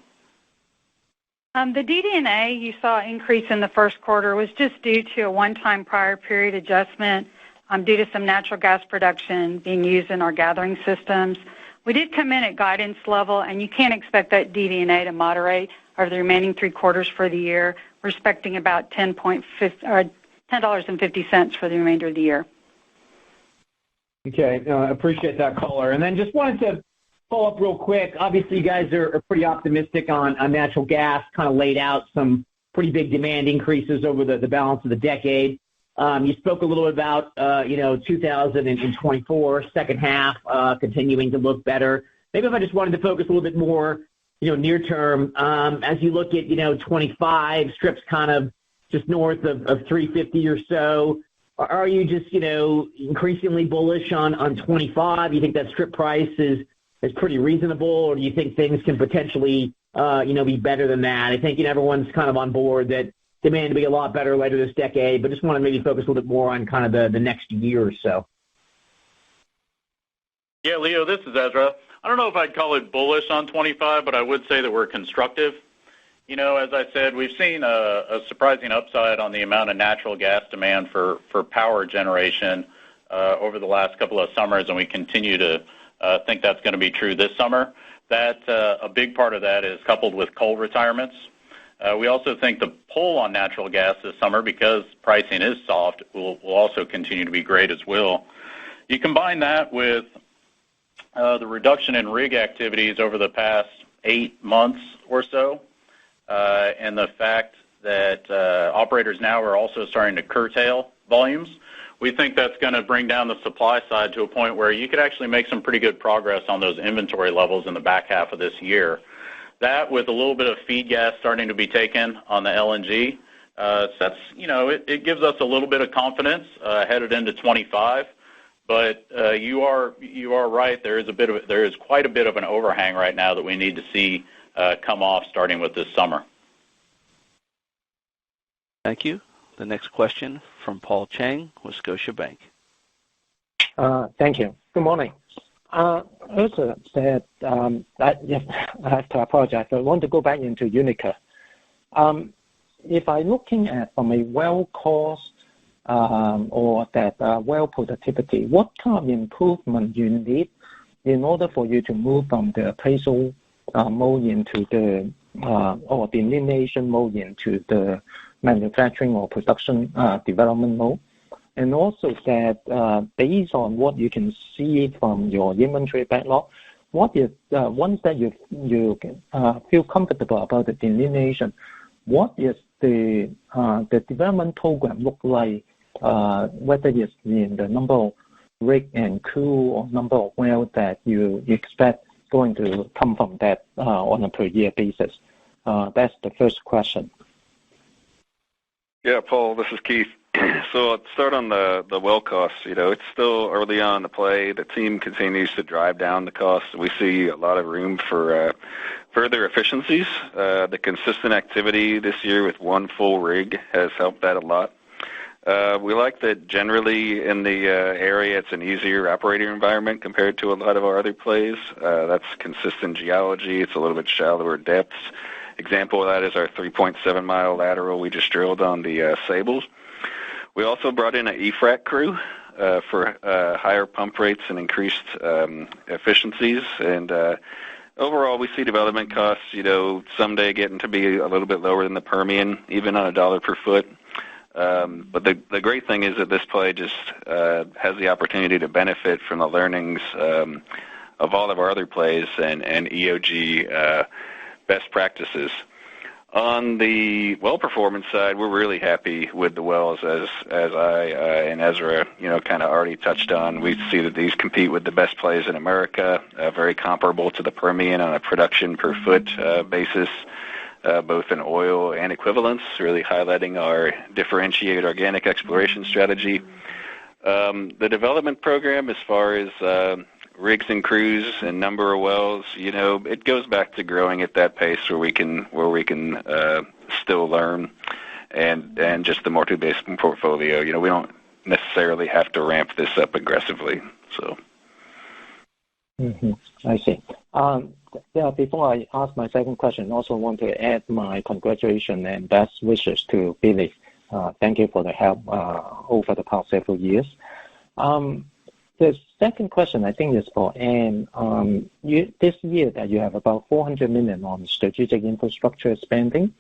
S4: The DD&A you saw increase in the first quarter was just due to a one-time prior period adjustment due to some natural gas production being used in our gathering systems. We did come in at guidance level, and you can't expect that DD&A to moderate over the remaining 3 quarters for the year. We're expecting about $10.50 for the remainder of the year.
S13: Okay, I appreciate that color. And then just wanted to follow up real quick. Obviously, you guys are pretty optimistic on natural gas, kind of laid out some pretty big demand increases over the balance of the decade. You spoke a little bit about, 2024, second half, continuing to look better. Maybe if I just wanted to focus a little bit more, near term, as you look at, 25, strips kind of just north of 350 or so. Are you just, increasingly bullish on 25? You think that strip price is pretty reasonable, or do you think things can potentially, be better than that? I think, everyone's kind of on board that demand to be a lot better later this decade, but just want to maybe focus a little bit more on kind of the next year or so.
S3: Yeah, Leo, this is Ezra. I don't know if I'd call it bullish on 25, but I would say that we're constructive. As I said, we've seen a surprising upside on the amount of natural gas demand for power generation over the last couple of summers, and we continue to think that's going to be true this summer. That a big part of that is coupled with coal retirements. We also think the pull on natural gas this summer, because pricing is soft, will also continue to be great as well. You combine that with the reduction in rig activities over the past 8 months or so, and the fact that operators now are also starting to curtail volumes, we think that's going to bring down the supply side to a point where you could actually make some pretty good progress on those inventory levels in the back half of this year. That, with a little bit of feed gas starting to be taken on the LNG, it gives us a little bit of confidence headed into 25. But you are right. There is quite a bit of an overhang right now that we need to see come off, starting with this summer.
S1: Thank you. The next question from Paul Cheng with Scotiabank.
S14: Thank you. Good morning. Also said, I have to apologize. I want to go back into Utica. If I'm looking at from a well cost or that well productivity, what kind of improvement you need in order for you to move from the appraisal mode into the or delineation mode into the manufacturing or production development mode? And also that based on what you can see from your inventory backlog, what is once that you feel comfortable about the delineation, what is the development program look like, whether it's in the number of rig and crew or number of wells that you expect going to come from that on a per year basis? That's the first question.
S6: Yeah, Paul, this is Keith. So let's start on the well costs. It's still early on in the play. The team continues to drive down the costs. We see a lot of room for further efficiencies. The consistent activity this year with one full rig has helped that a lot. We like that generally in the area it's an easier operating environment compared to a lot of our other plays. That's consistent geology. It's a little bit shallower depths. Example of that is our 3.7-mile lateral we just drilled on the Sables. We also brought in an E-frac crew for higher pump rates and increased efficiencies. And overall, we see development costs, someday getting to be a little bit lower than the Permian, even on $1 per foot. But the great thing is that this play just has the opportunity to benefit from the learnings of all of our other plays and EOG best practices. On the well performance side, we're really happy with the wells, as I and Ezra, kind of already touched on. We see that these compete with the best plays in America, very comparable to the Permian on a production per foot basis, both in oil and equivalents, really highlighting our differentiated organic exploration strategy. The development program, as far as rigs and crews and number of wells, it goes back to growing at that pace where we can still learn, and just the multi-basin portfolio. We don't necessarily have to ramp this up aggressively. So.
S14: I see. Before I ask my second question, I also want to add my congratulations and best wishes to Billy. Thank you for the help over the past several years. The second question, I think, is for Ann. This year that you have about $400 million on strategic infrastructure spending.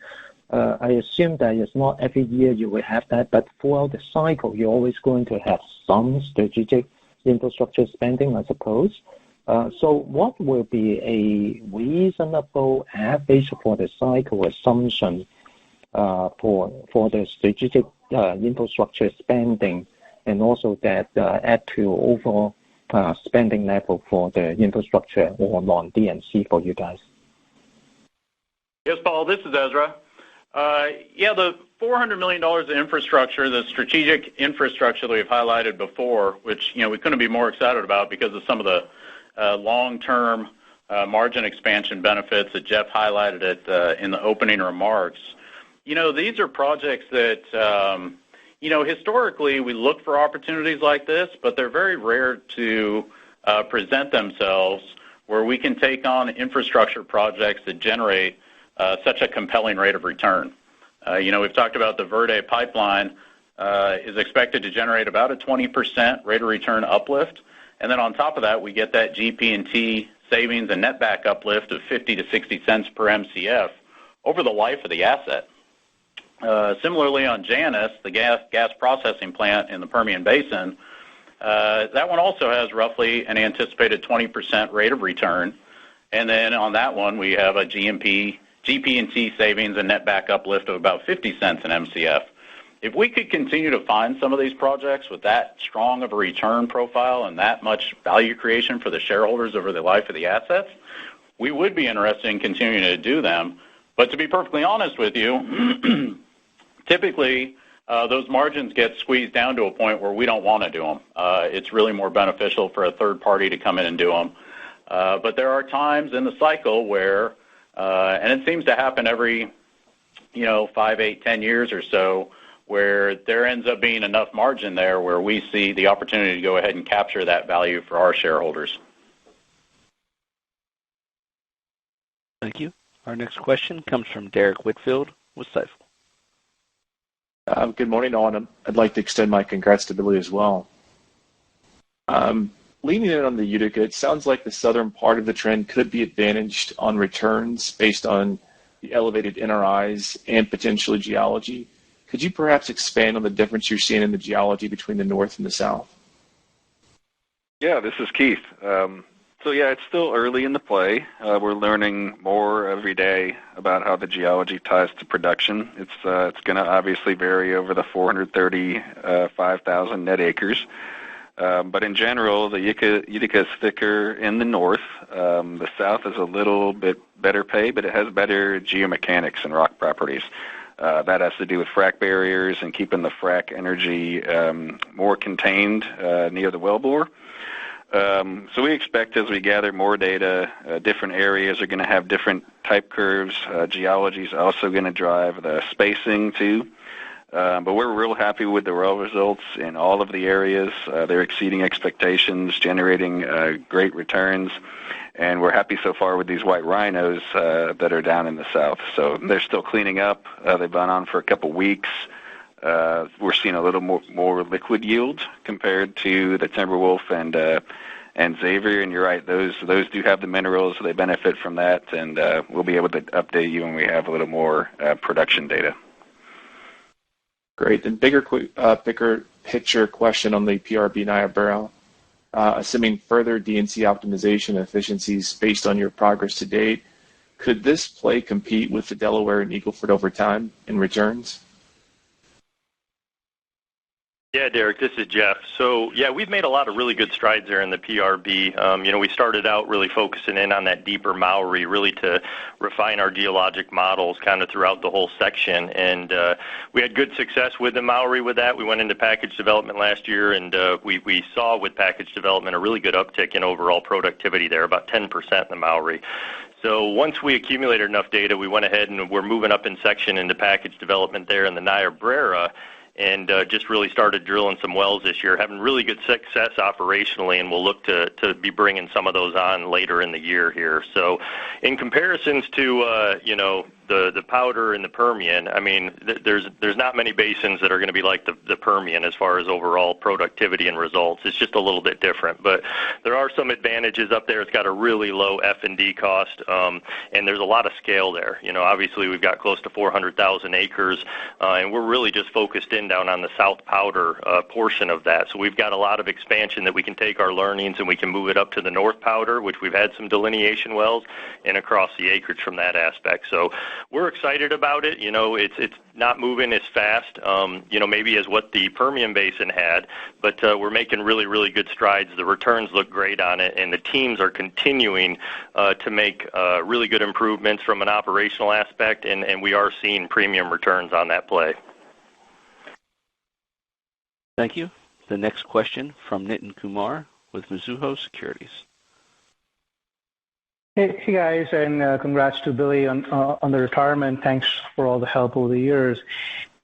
S14: I assume that it's not every year you will have that, but throughout the cycle, you're always going to have some strategic infrastructure spending, I suppose. So what will be a reasonable average for the cycle assumption for the strategic infrastructure spending, and also that add to overall spending level for the infrastructure or non-D&C for you guys?
S3: Yes, Paul, this is Ezra. The $400 million of infrastructure, the strategic infrastructure that we've highlighted before, which we couldn't be more excited about because of some of the long-term margin expansion benefits that Jeff highlighted in the opening remarks. These are projects that, historically we look for opportunities like this, but they're very rare to present themselves where we can take on infrastructure projects that generate such a compelling rate of return. We've talked about the Verde pipeline is expected to generate about a 20% rate of return uplift. And then on top of that, we get that GP&T savings and netback uplift of 50 to 60 cents per MCF over the life of the asset. Similarly, on Janus, the gas processing plant in the Permian Basin, that one also has roughly an anticipated 20% rate of return. And then on that one, we have a GP&T savings and netback uplift of about 50 cents an MCF. If we could continue to find some of these projects with that strong of a return profile and that much value creation for the shareholders over the life of the assets, we would be interested in continuing to do them. But to be perfectly honest with you, typically those margins get squeezed down to a point where we don't want to do them. It's really more beneficial for a third party to come in and do them. But there are times in the cycle where, and it seems to happen every 5, 8, 10 years or so, where there ends up being enough margin there where we see the opportunity to go ahead and capture that value for our shareholders.
S1: Thank you. Our next question comes from Derrick Whitfield with Stifel.
S15: Good morning, all, and I'd like to extend my congrats to Billy as well. Leaning in on the Utica, it sounds like the southern part of the trend could be advantaged on returns based on the elevated NRIs and potentially geology. Could you perhaps expand on the difference you're seeing in the geology between the north and the south?
S6: Yeah, this is Keith. It's still early in the play. We're learning more every day about how the geology ties to production. It's going to obviously vary over the 435,000 net acres. But in general, the Utica is thicker in the north. The south is a little bit better pay, but it has better geomechanics and rock properties. That has to do with frac barriers and keeping the frac energy more contained near the wellbore. So we expect as we gather more data, different areas are going to have different type curves. Geology is also going to drive the spacing too. But we're real happy with the well results in all of the areas. They're exceeding expectations, generating great returns. And we're happy so far with these white rhinos that are down in the south. So they're still cleaning up. They've been on for a couple weeks. We're seeing a little more liquid yield compared to the Timberwolf and Xavier. And you're right, those do have the minerals. So they benefit from that. And we'll be able to update you when we have a little more production data.
S15: Great. And bigger picture question on the PRB Niobrara. Assuming further D&C optimization efficiencies based on your progress to date, Could this play compete with the Delaware and Eagle Ford over time in returns?
S5: Yeah, Derek, this is Jeff. So, yeah, we've made a lot of really good strides there in the PRB. We started out really focusing in on that deeper Mowry, really to refine our geologic models kind of throughout the whole section. And we had good success with the Mowry with that. We went into package development last year, and we saw with package development a really good uptick in overall productivity there, about 10% in the Mowry. So once we accumulated enough data, we went ahead and we're moving up in section into package development there in the Niobrara, and just really started drilling some wells this year, having really good success operationally, and we'll look to be bringing some of those on later in the year here. So in comparisons to, the Powder and the Permian, I mean, there's not many basins that are going to be like the Permian as far as overall productivity and results. It's just a little bit different, but there are some advantages up there. It's got a really low F&D cost, and there's a lot of scale there. Obviously we've got close to 400,000 acres, and we're really just focused in down on the South Powder portion of that. So we've got a lot of expansion that we can take our learnings and we can move it up to the North Powder, which we've had some delineation wells, and across the acreage from that aspect. So we're excited about it. It's not moving as fast, maybe as what the Permian Basin had, but we're making really, really good strides. The returns look great on it, and the teams are continuing to make really good improvements from an operational aspect, and we are seeing premium returns on that play.
S1: Thank you. The next question from Nitin Kumar with Mizuho Securities.
S16: Hey guys, and congrats to Billy on the retirement. Thanks for all the help over the years.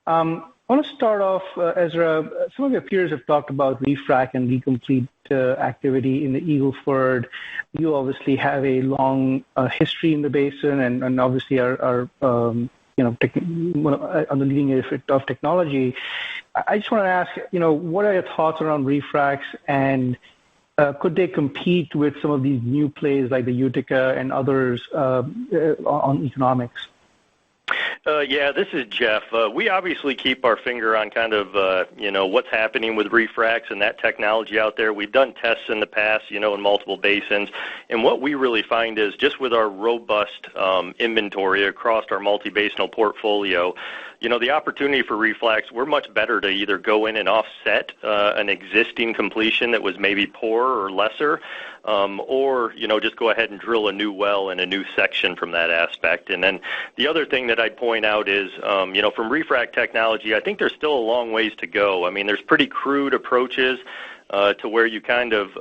S16: I want to start off, Ezra. Some of your peers have talked about refrac and recomplete activity in the Eagle Ford. You obviously have a long history in the basin, and obviously are on the leading edge of technology. I just want to ask, what are your thoughts around refracs, and could they compete with some of these new plays like the Utica and others on economics?
S5: Yeah, this is Jeff. We obviously keep our finger on kind of, what's happening with refracs and that technology out there. We've done tests in the past, in multiple basins. And what we really find is just with our robust inventory across our multi-basinal portfolio, the opportunity for refracs, we're much better to either go in and offset an existing completion that was maybe poor or lesser, or just go ahead and drill a new well in a new section from that aspect. And then the other thing that I'd point out is, from refrac technology, I think there's still a long ways to go. I mean, there's pretty crude approaches to where you kind of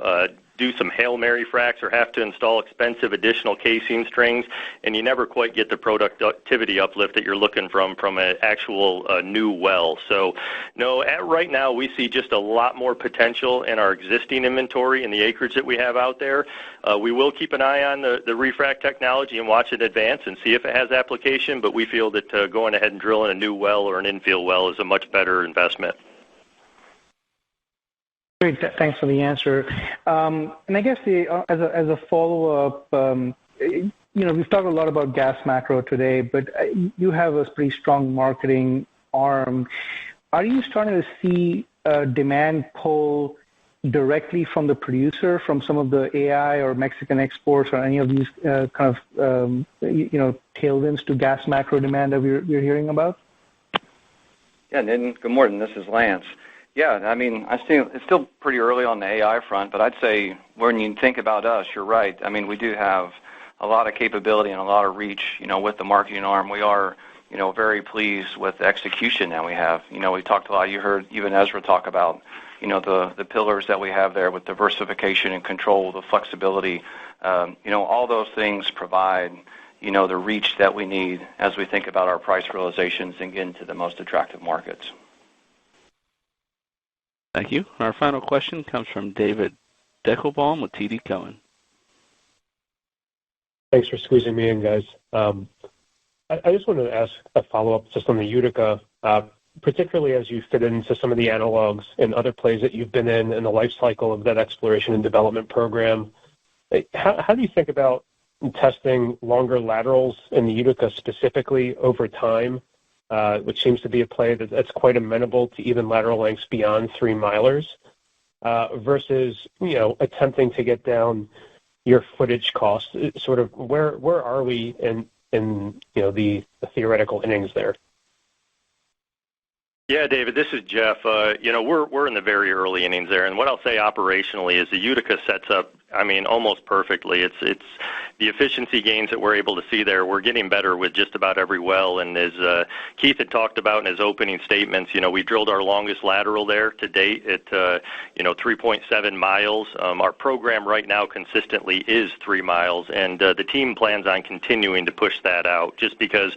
S5: do some Hail Mary fracs or have to install expensive additional casing strings, and you never quite get the productivity uplift that you're looking from an actual new well. So, no, right now we see just a lot more potential in our existing inventory and the acreage that we have out there. We will keep an eye on the refrac technology and watch it advance and see if it has application, but we feel that going ahead and drilling a new well or an infill well is a much better investment.
S16: Great, thanks for the answer. And I guess as a follow-up, we've talked a lot about gas macro today, but you have a pretty strong marketing arm. Are you starting to see demand pull directly from the producer, from some of the AI or Mexican exports, or any of these tailwinds to gas macro demand that we're hearing about?
S11: Yeah, Nitin, good morning. This is Lance. Yeah, I mean, I see it's still pretty early on the AI front, but I'd say when you think about us, you're right. I mean, we do have a lot of capability and a lot of reach, with the marketing arm. We are, very pleased with the execution that we have. We talked a lot. You heard even Ezra talk about, the pillars that we have there with diversification and control, the flexibility. All those things provide, the reach that we need as we think about our price realizations and get into the most attractive markets.
S1: Thank you. Our final question comes from David Deckelbaum with TD Cowen.
S17: Thanks for squeezing me in, guys. I just wanted to ask a follow-up just on the Utica, particularly as you fit into some of the analogs and other plays that you've been in the life cycle of that exploration and development program. How do you think about testing longer laterals in the Utica specifically over time, which seems to be a play that's quite amenable to even lateral lengths beyond 3 milers, versus, attempting to get down your footage costs? Sort of where are we in the theoretical innings there?
S5: Yeah, David, this is Jeff. We're in the very early innings there, and what I'll say operationally is the Utica sets up, almost perfectly. It's the efficiency gains that we're able to see there. We're getting better with just about every well, and as Keith had talked about in his opening statements, we drilled our longest lateral there to date at 3.7 miles. Our program right now consistently is 3 miles, and the team plans on continuing to push that out, just because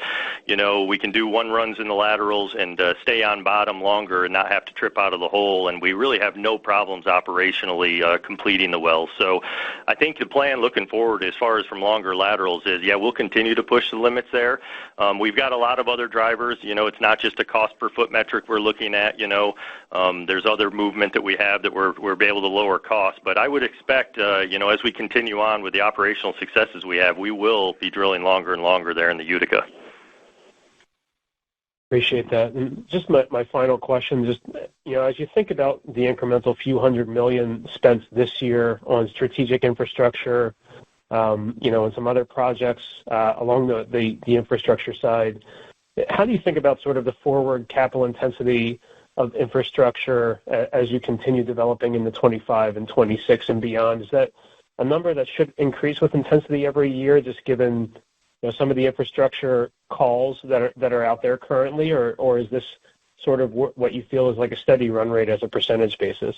S5: we can do one runs in the laterals and stay on bottom longer and not have to trip out of the hole, and we really have no problems operationally completing the wells. So I think the plan looking forward as far as from longer laterals is, we'll continue to push the limits there. We've got a lot of other drivers. It's not just a cost per foot metric we're looking at. There's other movement that we have that we're able to lower costs. But I would expect, as we continue on with the operational successes we have, we will be drilling longer and longer there in the Utica.
S17: Appreciate that. And just my final question, as you think about the incremental few $100 million spent this year on strategic infrastructure, and some other projects along the infrastructure side, how do you think about sort of the forward capital intensity of infrastructure as you continue developing into 25 and 26 and beyond? Is that a number that should increase with intensity every year, just given some of the infrastructure calls that are out there currently, or is this sort of what you feel is like a steady run rate as a percentage basis?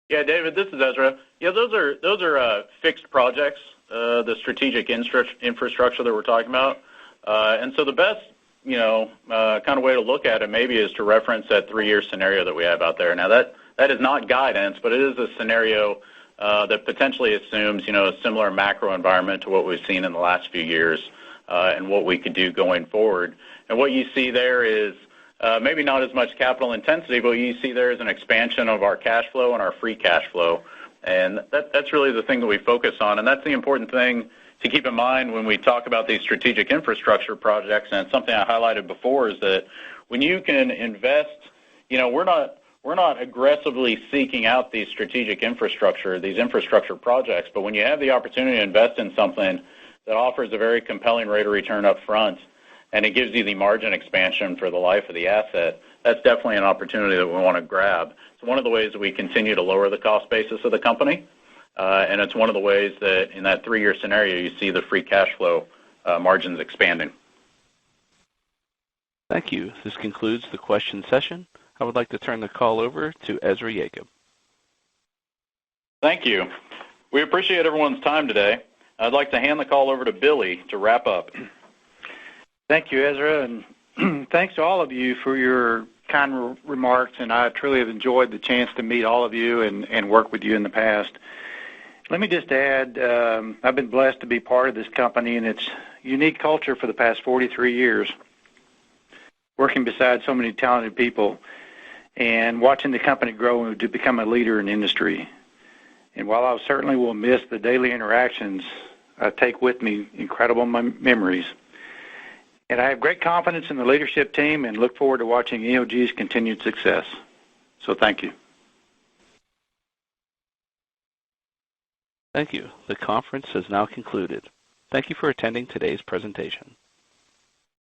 S3: Yeah, David, this is Ezra. Yeah, those are fixed projects, the strategic infrastructure that we're talking about. And so the best, kind of way to look at it maybe is to reference that 3-year scenario that we have out there. Now that is not guidance, but it is a scenario that potentially assumes, a similar macro environment to what we've seen in the last few years, and what we could do going forward. And what you see there is maybe not as much capital intensity, but what you see there is an expansion of our cash flow and our free cash flow. And that's really the thing that we focus on. And that's the important thing to keep in mind when we talk about these strategic infrastructure projects. And it's something I highlighted before, is that when you can invest, we're not aggressively seeking out these strategic infrastructure, these infrastructure projects, but when you have the opportunity to invest in something that offers a very compelling rate of return up front, and it gives you the margin expansion for the life of the asset, that's definitely an opportunity that we want to grab. It's one of the ways that we continue to lower the cost basis of the company, and it's one of the ways that in that 3-year scenario you see the free cash flow margins expanding.
S1: Thank you. This concludes the question session. I would like to turn the call over to Ezra Yacob.
S3: Thank you. We appreciate everyone's time today. I'd like to hand the call over to Billy to wrap up.
S18: Thank you, Ezra, and thanks to all of you for your kind remarks, and I truly have enjoyed the chance to meet all of you and work with you in the past. Let me just add, I've been blessed to be part of this company and its unique culture for the past 43 years, working beside so many talented people and watching the company grow to become a leader in the industry. And while I certainly will miss the daily interactions, I take with me incredible memories. And I have great confidence in the leadership team and look forward to watching EOG's continued success. So thank you.
S1: Thank you. The conference has now concluded. Thank you for attending today's presentation.